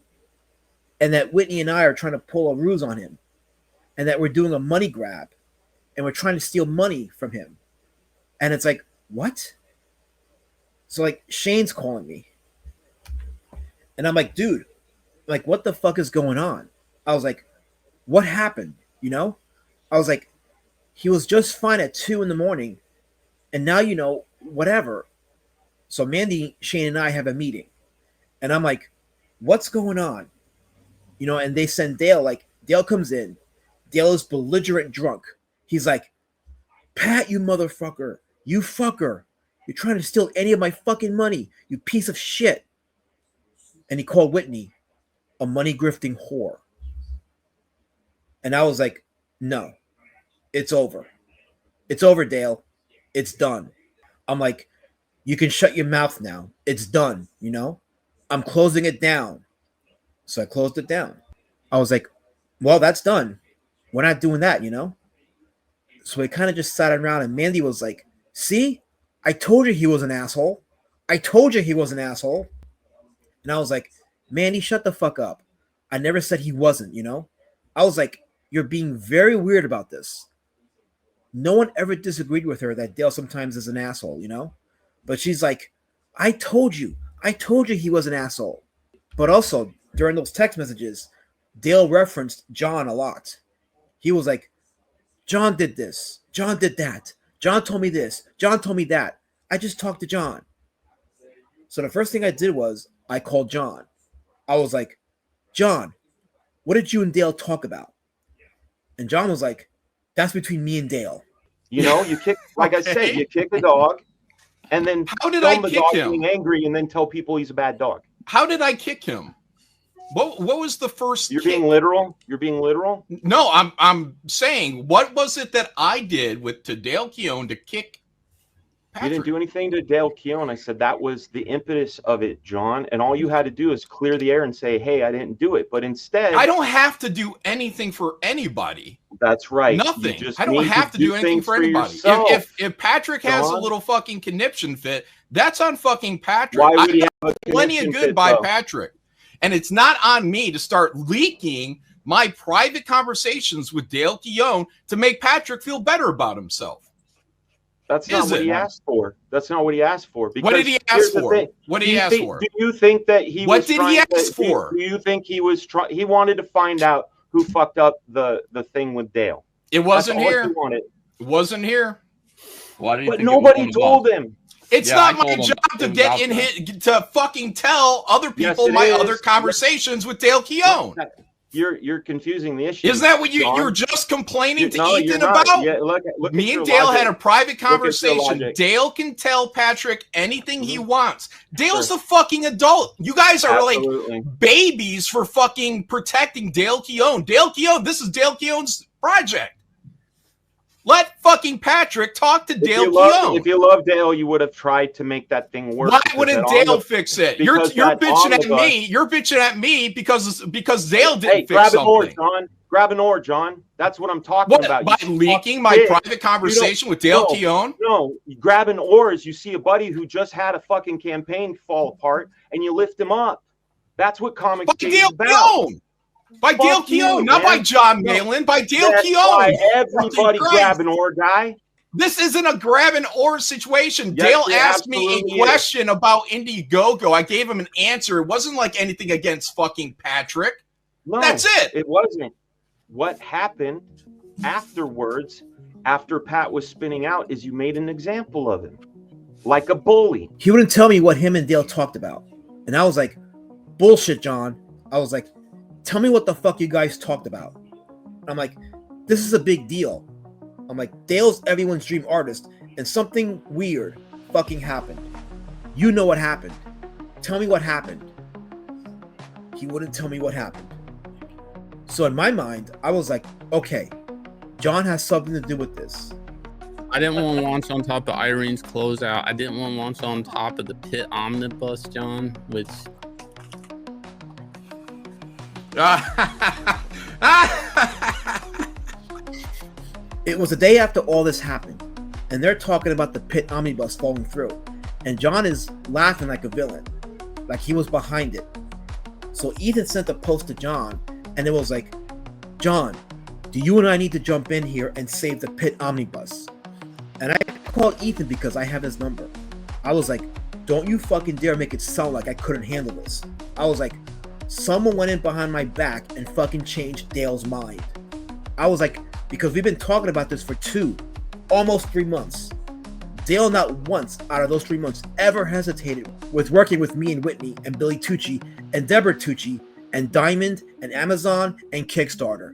and that Whitney and I are trying to pull a ruse on him and that we're doing a money grab and we're trying to steal money from him. And it's like, what? So like Shane's calling me. And I'm like, dude, like what the fuck is going on? I was like, what happened? You know? I was like, he was just fine at 2 a.m. and now, you know, whatever. So Mandy, Shane, and I have a meeting. And I'm like, what's going on? You know, and they send Dale, like, Dale comes in. Dale is belligerent drunk. He's like, Pat, you motherfucker. You fucker. You're trying to steal any of my fucking money, you piece of shit. And he called Whitney a money grifting whore. And I was like, no, it's over. It's over, Dale. It's done. I'm like, you can shut your mouth now. It's done, you know? I'm closing it down. So I closed it down. I was like, well, that's done. We're not doing that, you know? So we kind of just sat around and Mandy was like, see? I told you he was an asshole. I told you he was an asshole. And I was like, Mandy, shut the fuck up. I never said he wasn't, you know? I was like, you're being very weird about this. No one ever disagreed with her that Dale sometimes is an asshole, you know? But she's like, I told you he was an asshole. But also, during those text messages, Dale referenced John a lot. He was like, John did this. John did that. John told me this. John told me that. I just talked to John. So the first thing I did was I called John. I was like, John, what did you and Dale talk about? And John was like, that's between me and Dale. You know, you kick, like I said, you kick the dog, and then how did film I the kick dog him? being angry, and then tell people he's a bad dog. How did I kick him? What was the first? You're being literal. You're being literal. No, I'm saying, what was it that I did to Dale Keown to kick Patrick? You didn't do anything to Dale Keown. I said that was the impetus of it, John. And all you had to do is clear the air and say, hey, I didn't do it. But instead, I don't have to do anything for anybody. That's right. Nothing. I don't have to do anything for anybody. If Patrick has a little fucking conniption fit, that's on fucking Patrick. Why would he have a plenty of conniption good fit, by though? Patrick. And it's not on me to start leaking my private conversations with Dale Keown to make Patrick feel better about himself. That's not what he asked for. That's not what he asked for. What did he ask for? What did he ask for? Do you think that he What was did he trying ask for? Do you think he was trying? He wanted to find out who fucked up the thing with Dale. It wasn't That's all here. he wanted. It wasn't here. Why do you But think nobody told him. It's Yeah, not I my told him job to it was get out in there. to fucking tell other Yes, people it my is. other conversations with Dale Keown. You're confusing the issue. Isn't that what John. you're just complaining to No, Ethan you're not. about? Yeah, look Me at and your Dale logic. had a private Look at your conversation. logic. Dale can tell Patrick anything he wants. Dale's a fucking adult. You guys are Absolutely. like babies for fucking protecting Dale Keown. Dale Keown, this is Dale Keown's project. Let fucking Patrick talk to Dale Keown. If you love Dale, you would have tried to make that thing work. Why because wouldn't that Dale fix it? You're because you're that bitching at omnibus- me. You're bitching at me because Dale didn't Hey, fix grab an oar, something. John. Grab an oar, John. That's what I'm talking What, about. by You leaking my fuck private shit. conversation You with Dale don't- Keown? No, you grab an oar as you see a buddy who just had a fucking campaign fall apart, and you lift him up. That's what Comicsgate is Dale about. Keown! By Fuck Dale you, Keown, not by man. John No, Malin, by Dale that's Keown. why everybody Fucking grab Christ. an oar, guy. This isn't a grab and or situation. Yes, Dale it asked me absolutely a is. question about Indiegogo. I gave him an answer. It wasn't like anything against fucking Patrick. No, That's it. It wasn't. What happened afterwards, after Pat was spinning out, is you made an example of him, like a bully. He wouldn't tell me what him and Dale talked about. And I was like, bullshit, John. I was like, tell me what the fuck you guys talked about. I'm like, this is a big deal. I'm like, Dale's everyone's dream artist, and something weird fucking happened. You know what happened. Tell me what happened. He wouldn't tell me what happened. So in my mind, I was like, okay, John has something to do with this. I didn't want to launch on top of Irene's closeout. I didn't want to launch on top of the Pitt Omnibus, John, which... It was the day after all this happened, and they're talking about the Pitt Omnibus falling through, and John is laughing like a villain, like he was behind it. So Ethan sent a post to John, and it was like, John, do you and I need to jump in here and save the Pitt Omnibus? And I called Ethan because I have his number. I was like, don't you fucking dare make it sound like I couldn't handle this. I was like, someone went in behind my back and fucking changed Dale's mind. I was like, because we've been talking about this for almost 3 months. Dale not once out of those 3 months ever hesitated with working with me and Whitney and Billy Tucci and Deborah Tucci and Diamond and Amazon and Kickstarter.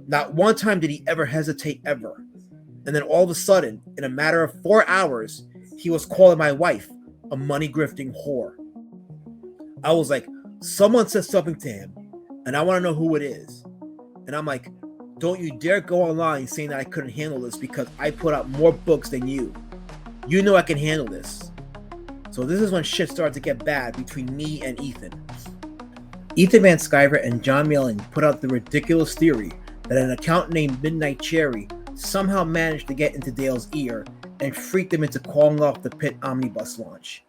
Not one time did he ever hesitate ever. And then all of a sudden, in a matter of 4 hours, he was calling my wife a money grifting whore. I was like, someone said something to him, and I want to know who it is. And I'm like, don't you dare go online saying that I couldn't handle this because I put out more books than you. You know I can handle this. So this is when shit started to get bad between me and Ethan. Ethan Van Sciver and John Milling put out the ridiculous theory that an account named Midnight Cherry somehow managed to get into Dale's ear and freaked him into calling off the Pitt Omnibus launch.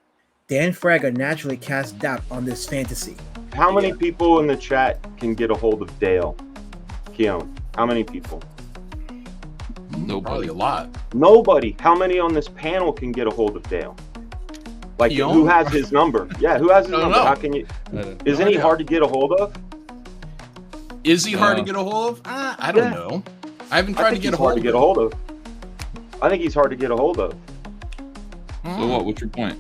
Dan Fraga naturally cast doubt on this fantasy. How many people in the chat can get a hold of Dale Keown? How many people? Nobody. Probably a lot. Nobody. How many on this panel can get a hold of Dale? Like, Keown? who has his number? Yeah, who has his number? know. How can you? Isn't he hard to get a hold of? Is he hard to get a hold of? I don't know. I haven't tried to get a hold of. I think he's hard to get a hold of. So what? What's your point?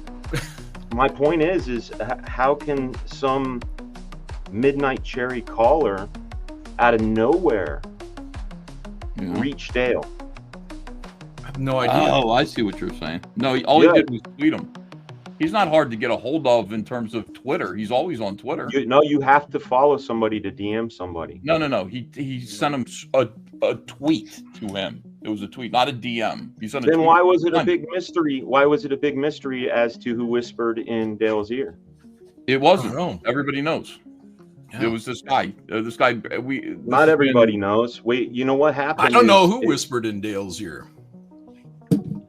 My point is how can some Midnight Cherry caller out of nowhere reach Dale? I have no idea. Oh, I see what you're saying. No, all he did was tweet him. He's not hard to get a hold of in terms of Twitter. He's always on Twitter. You have to follow somebody to DM somebody. No. He sent him a tweet to him. It was a tweet, not a DM. He sent a Then tweet. why was it a big mystery? Why was it a big mystery as to who whispered in Dale's ear? It wasn't. Everybody knows. Yeah. It was this guy. Not everybody knows. Wait, you know what happened? I don't know who whispered in Dale's ear.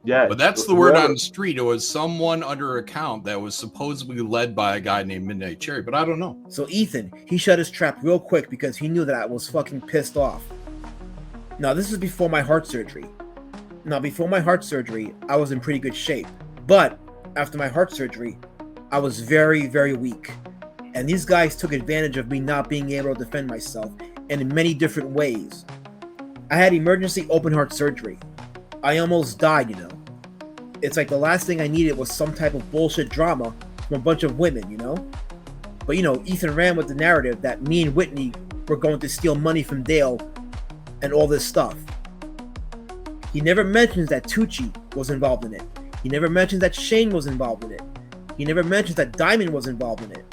Yeah, but that's the word on the street. It was someone under account that was supposedly led by a guy named Midnight Cherry, but I don't know. So Ethan, he shut his trap real quick because he knew that I was fucking pissed off. Now, this is before my heart surgery. I was in pretty good shape. But after my heart surgery, I was very, very weak. And these guys took advantage of me not being able to defend myself, and in many different ways. I had emergency open heart surgery. I almost died, It's like the last thing I needed was some type of bullshit drama from a bunch of women, But Ethan ran with the narrative that me and Whitney were going to steal money from Dale and all this stuff. He never mentions that Tucci was involved in it. He never mentions that Shane was involved in it. He never mentions that Diamond was involved in it.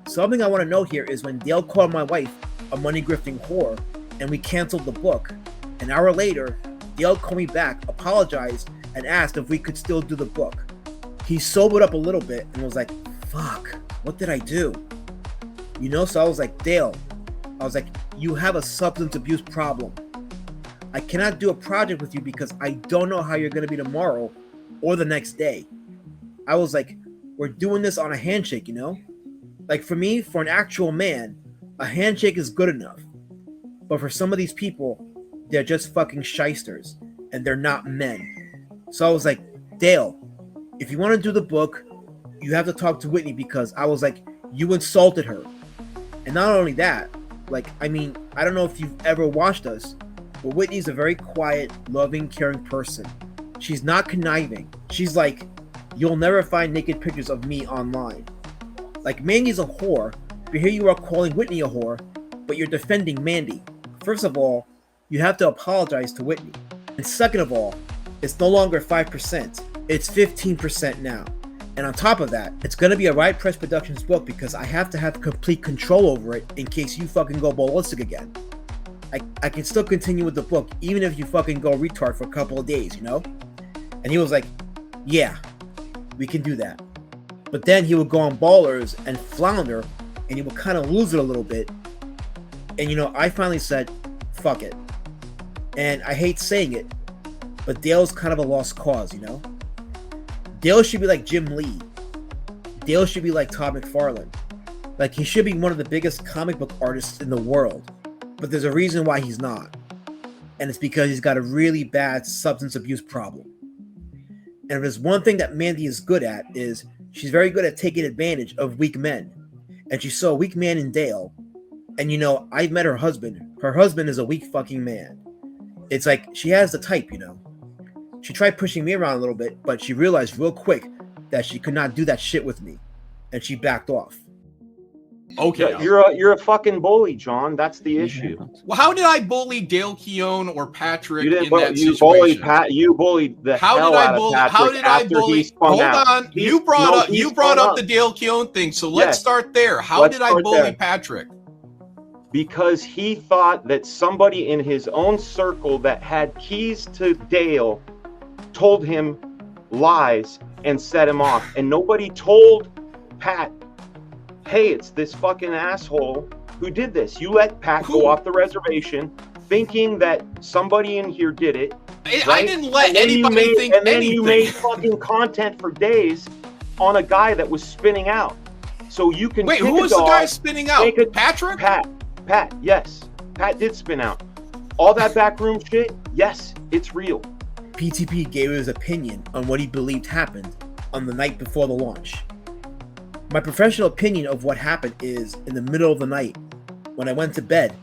Something I want to know here is when Dale called my wife a money grifting whore and we canceled the book, an hour later, Dale called me back, apologized, and asked if we could still do the book. He sobered up a little bit and was like, fuck, what did I do? So I was like, Dale, you have a substance abuse problem. I cannot do a project with you because I don't know how you're going to be tomorrow or the next day. I was like, we're doing this on a handshake, Like for me, for an actual man, a handshake is good enough. But for some of these people, they're just fucking shysters and they're not men. So I was like, Dale, if you want to do the book, you have to talk to Whitney because I was like, you insulted her. And not only that, I don't know if you've ever watched us, but Whitney's a very quiet, loving, caring person. She's not conniving. She's like, you'll never find naked pictures of me online. Like, Mandy's a whore, but here you are calling Whitney a whore, but you're defending Mandy. First of all, you have to apologize to Whitney. And second of all, it's no longer 5%, it's 15% now. And on top of that, it's going to be a Riot Press Productions book because I have to have complete control over it in case you fucking go ballistic again. I can still continue with the book even if you fucking go retard for a couple of days, you know? And he was like, yeah, we can do that. But then he would go on Ballers and flounder, and he would kind of lose it a little bit. And, you know, I finally said, fuck it. And I hate saying it, but Dale's kind of a lost cause, you know? Dale should be like Jim Lee. Dale should be like Todd McFarlane. Like, he should be one of the biggest comic book artists in the world. But there's a reason why he's not. And it's because he's got a really bad substance abuse problem. And if there's one thing that Mandy is good at, is she's very good at taking advantage of weak men. And she saw a weak man in Dale. And, you know, I've met her husband. Her husband is a weak fucking man. It's like, she has the type, you know. She tried pushing me around a little bit, but she realized real quick that she could not do that shit with me. And she backed off. Okay, yeah, you're a fucking bully, John. That's the issue. Well, how did I bully Dale Keown or Patrick You didn't. in that You situation? bullied Pat. You bullied the hell out of Patrick. How did I bully? Hold on. You brought up the Dale Keown thing, so let's start there. How did I bully Patrick? Because he thought that somebody in his own circle that had keys to Dale told him lies and set him off, and nobody told Pat, hey, it's this fucking asshole who did this. You let Pat go off the reservation thinking that somebody in here did it. Right? I didn't let anybody think anything. And then you made fucking content for days on a guy that was spinning out. So you can wait, who was the guy spinning out? Patrick? Pat, yes. Pat did spin out. All that backroom shit, yes, it's real. PTP gave his opinion on what he believed happened on the night before the launch. My professional opinion of what happened is, in the middle of the night, when I went to bed,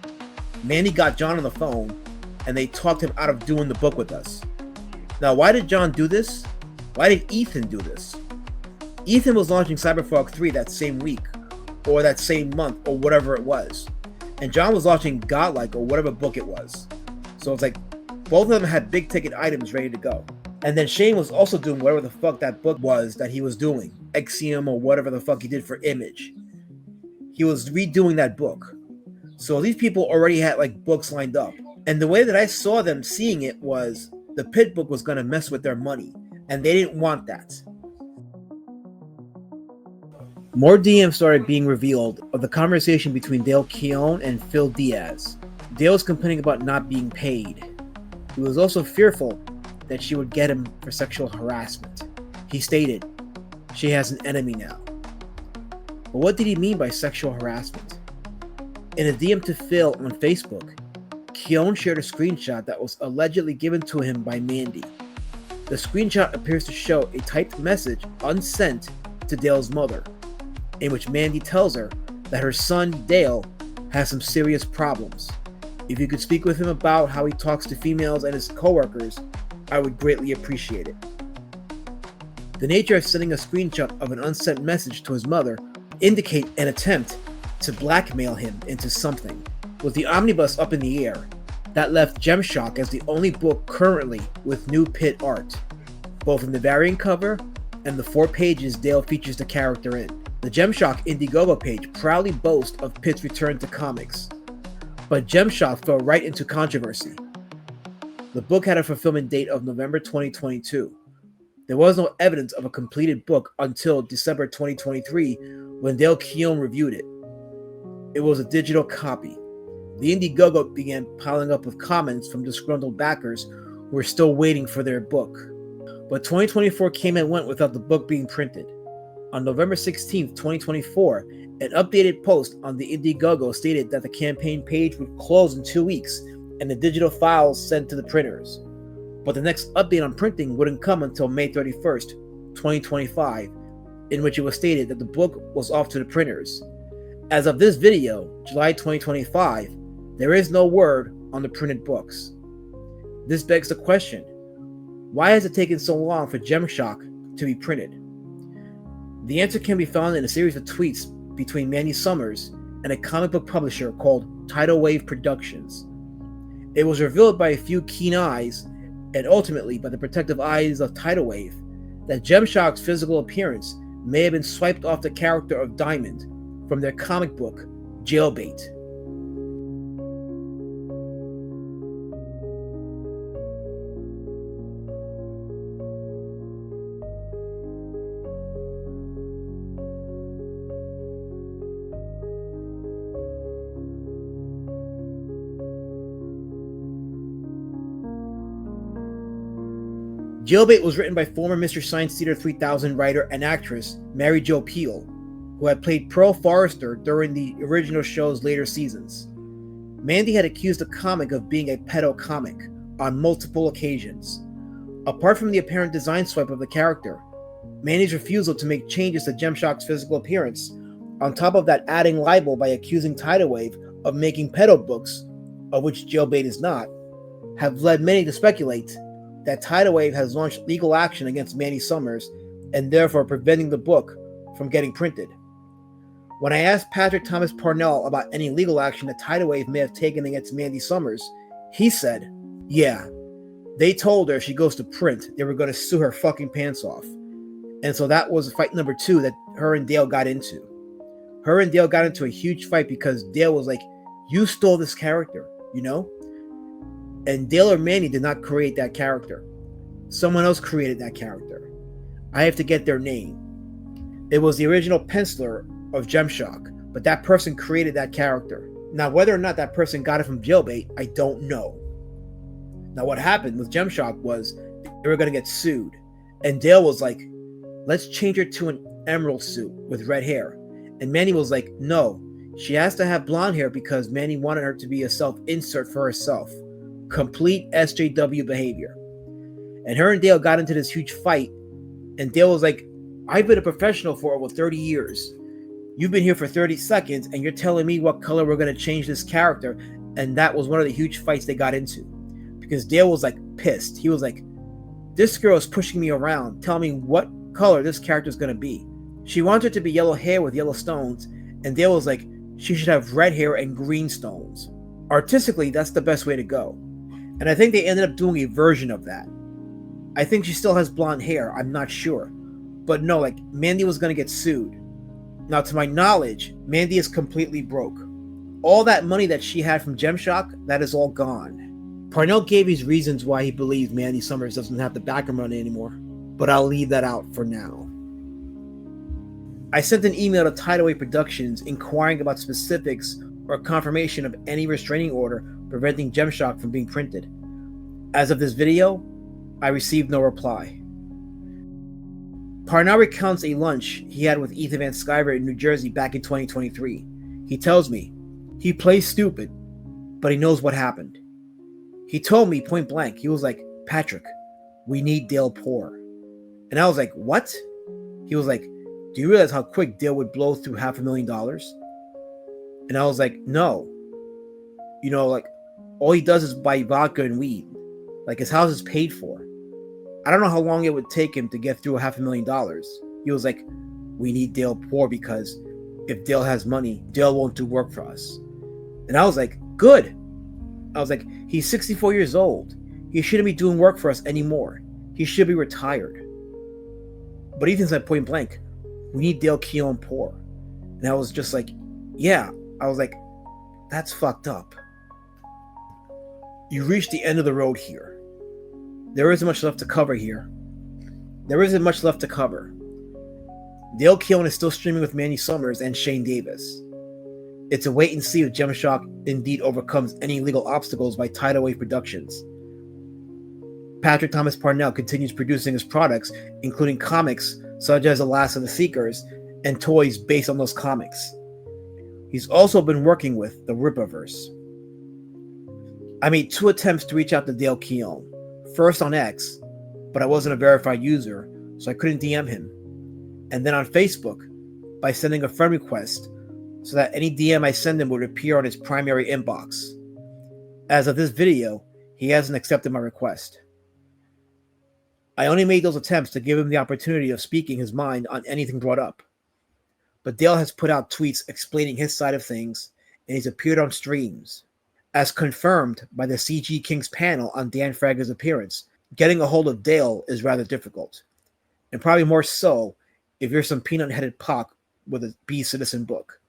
Mandy got John on the phone, and they talked him out of doing the book with us. Now, why did John do this? Why did Ethan do this? Ethan was launching Cyberfrog 3 that same week, or that same month, or whatever it was. And John was launching Godlike, or whatever book it was. So it's like, both of them had big ticket items ready to go. And then Shane was also doing whatever the fuck that book was that he was doing. Exium or whatever the fuck he did for Image. He was redoing that book. So these people already had like books lined up. And the way that I saw them seeing it was the Pitt book was going to mess with their money. And they didn't want that. More DMs started being revealed of the conversation between Dale Keown and Phil Diaz. Dale was complaining about not being paid. He was also fearful that she would get him for sexual harassment. He stated, she has an enemy now. But what did he mean by sexual harassment? In a DM to Phil on Facebook, Keown shared a screenshot that was allegedly given to him by Mandy. The screenshot appears to show a typed message unsent to Dale's mother, in which Mandy tells her that her son, Dale, has some serious problems. If you could speak with him about how he talks to females and his coworkers, I would greatly appreciate it. The nature of sending a screenshot of an unsent message to his mother indicate an attempt to blackmail him into something. With the omnibus up in the air, that left Gemshock as the only book currently with new Pitt art, both in the variant cover and the 4 pages Dale features the character in. The Gemshock Indiegogo page proudly boasts of Pitt's return to comics, but Gemshock fell right into controversy. The book had a fulfillment date of November 2022. There was no evidence of a completed book until December 2023 when Dale Keown reviewed it. It was a digital copy. The Indiegogo began piling up with comments from disgruntled backers who were still waiting for their book. But 2024 came and went without the book being printed. On November 16, 2024, an updated post on the Indiegogo stated that the campaign page would close in 2 weeks and the digital files sent to the printers. But the next update on printing wouldn't come until May 31st, 2025, in which it was stated that the book was off to the printers. As of this video, July 2025, there is no word on the printed books. This begs the question, why has it taken so long for Gemshock to be printed? The answer can be found in a series of tweets between Mandy Summers and a comic book publisher called Tidal Wave Productions. It was revealed by a few keen eyes, and ultimately by the protective eyes of Tidal Wave, that Gemshock's physical appearance may have been swiped off the character of Diamond from their comic book, Jailbait. Jailbait was written by former Mystery Science Theater 3000 writer and actress Mary Jo Pehl, who had played Pearl Forrester during the original show's later seasons. Mandy had accused the comic of being a pedo comic on multiple occasions. Apart from the apparent design swipe of the character, Mandy's refusal to make changes to Gemshock's physical appearance, on top of that adding libel by accusing Tidal Wave of making pedo books, of which Jailbait is not, have led many to speculate that Tidal Wave has launched legal action against Mandy Summers and therefore preventing the book from getting printed. When I asked Patrick Thomas Parnell about any legal action that Tidal Wave may have taken against Mandy Summers, he said, yeah, they told her if she goes to print, they were going to sue her fucking pants off. And so that was fight number 2 that her and Dale got into. Her and Dale got into a huge fight because Dale was like, you stole this character, you know? And Dale or Mandy did not create that character. Someone else created that character. I have to get their name. It was the original penciler of Gemshock, but that person created that character. Now, whether or not that person got it from Jailbait, I don't know. Now, what happened with Gemshock was they were going to get sued. And Dale was like, let's change her to an emerald suit with red hair. And Mandy was like, no, she has to have blonde hair because Mandy wanted her to be a self-insert for herself. Complete SJW behavior. And her and Dale got into this huge fight. And Dale was like, I've been a professional for over 30 years. You've been here for 30 seconds and you're telling me what color we're going to change this character. And that was one of the huge fights they got into. Because Dale was like pissed. He was like, this girl is pushing me around, telling me what color this character is going to be. She wanted to be yellow hair with yellow stones. And Dale was like, she should have red hair and green stones. Artistically, that's the best way to go. And I think they ended up doing a version of that. I think she still has blonde hair. I'm not sure. But no, like, Mandy was going to get sued. Now, to my knowledge, Mandy is completely broke. All that money that she had from Gemshock, that is all gone. Parnell gave his reasons why he believes Mandy Summers doesn't have the backer money anymore, but I'll leave that out for now. I sent an email to Tidal Wave Productions inquiring about specifics or confirmation of any restraining order preventing Gemshock from being printed. As of this video, I received no reply. Parnell recounts a lunch he had with Ethan Van Sciver in New Jersey back in 2023. He tells me, he plays stupid, but he knows what happened. He told me point blank, he was like, Patrick, we need Dale Poor. And I was like, what? He was like, do you realize how quick Dale would blow through $500,000? And I was like, no. You know, like, all he does is buy vodka and weed. Like, his house is paid for. I don't know how long it would take him to get through $500,000. He was like, we need Dale Poor because if Dale has money, Dale won't do work for us. And I was like, good. I was like, he's 64 years old. He shouldn't be doing work for us anymore. He should be retired. But Ethan said point blank, we need Dale Keown Poor. And I was just like, yeah. I was like, that's fucked up. You reached the end of the road here. There isn't much left to cover here. There isn't much left to cover. Dale Keown is still streaming with Mandy Summers and Shane Davis. It's a wait and see if Gemshock indeed overcomes any legal obstacles by Tidal Wave Productions. Patrick Thomas Parnell continues producing his products, including comics such as The Last of the Seekers and toys based on those comics. He's also been working with the Rippaverse. I made 2 attempts to reach out to Dale Keown. First on X, but I wasn't a verified user, so I couldn't DM him. And then on Facebook, by sending a friend request, so that any DM I send him would appear on his primary inbox. As of this video, he hasn't accepted my request. I only made those attempts to give him the opportunity of speaking his mind on anything brought up. But Dale has put out tweets explaining his side of things, and he's appeared on streams. As confirmed by the CG Kings panel on Dan Frager's appearance, getting a hold of Dale is rather difficult. And probably more so if you're some peanut-headed pock with a B Citizen book.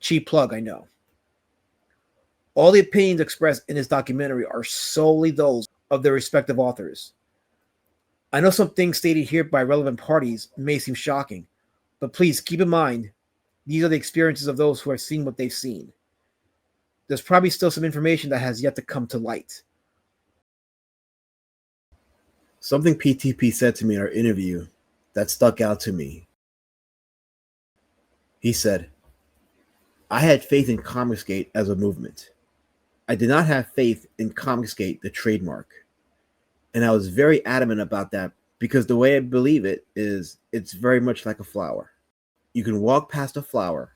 Cheap plug, I know. All the opinions expressed in this documentary are solely those of their respective authors. I know some things stated here by relevant parties may seem shocking, but please keep in mind, these are the experiences of those who have seen what they've seen. There's probably still some information that has yet to come to light. Something PTP said to me in our interview that stuck out to me. He said, I had faith in Comicsgate as a movement. I did not have faith in Comicsgate, the trademark. And I was very adamant about that because the way I believe it is it's very much like a flower. You can walk past a flower,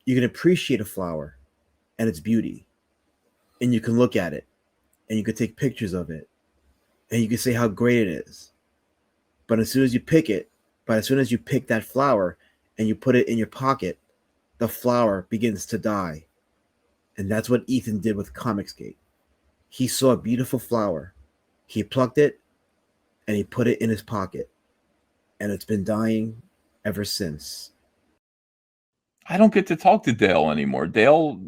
you can appreciate a flower and its beauty, and you can look at it, and you can take pictures of it, and you can say how great it is. But as soon as you pick that flower and you put it in your pocket, the flower begins to die. And that's what Ethan did with Comicsgate. He saw a beautiful flower, he plucked it, and he put it in his pocket. And it's been dying ever since. I don't get to talk to Dale anymore. Dale,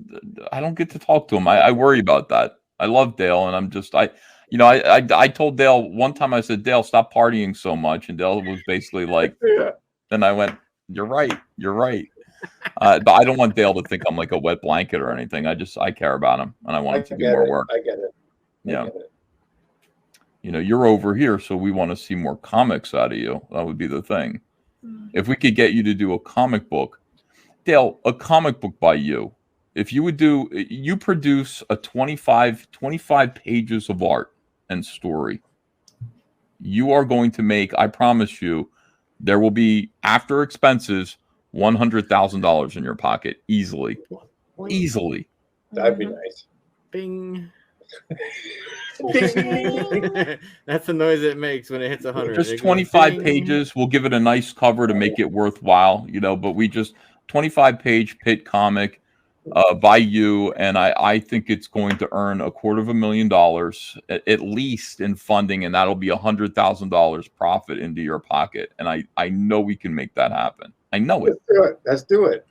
I don't get to talk to him. I worry about that. I love Dale, and I told Dale one time, I said, Dale, stop partying so much. And Dale was basically like, then I went, you're right. But I don't want Dale to think I'm like a wet blanket or anything. I care about him, and I want him to do more work. I get it. Yeah. You're over here, so we want to see more comics out of you. That would be the thing. If we could get you to do a comic book, Dale, a comic book by you. If you produce a 25 pages of art and story, you are going to make, I promise you, there will be, after expenses, $100,000 in your pocket easily. Easily. That'd be nice. Bing. Bing. That's the noise it makes when it hits 100. Just 25 pages. We'll give it a nice cover to make it worthwhile, but we just 25-page Pitt comic by you, and I think it's going to earn $250,000 at least in funding, and that'll be $100,000 profit into your pocket. And I know we can make that happen. I know it. Let's do it.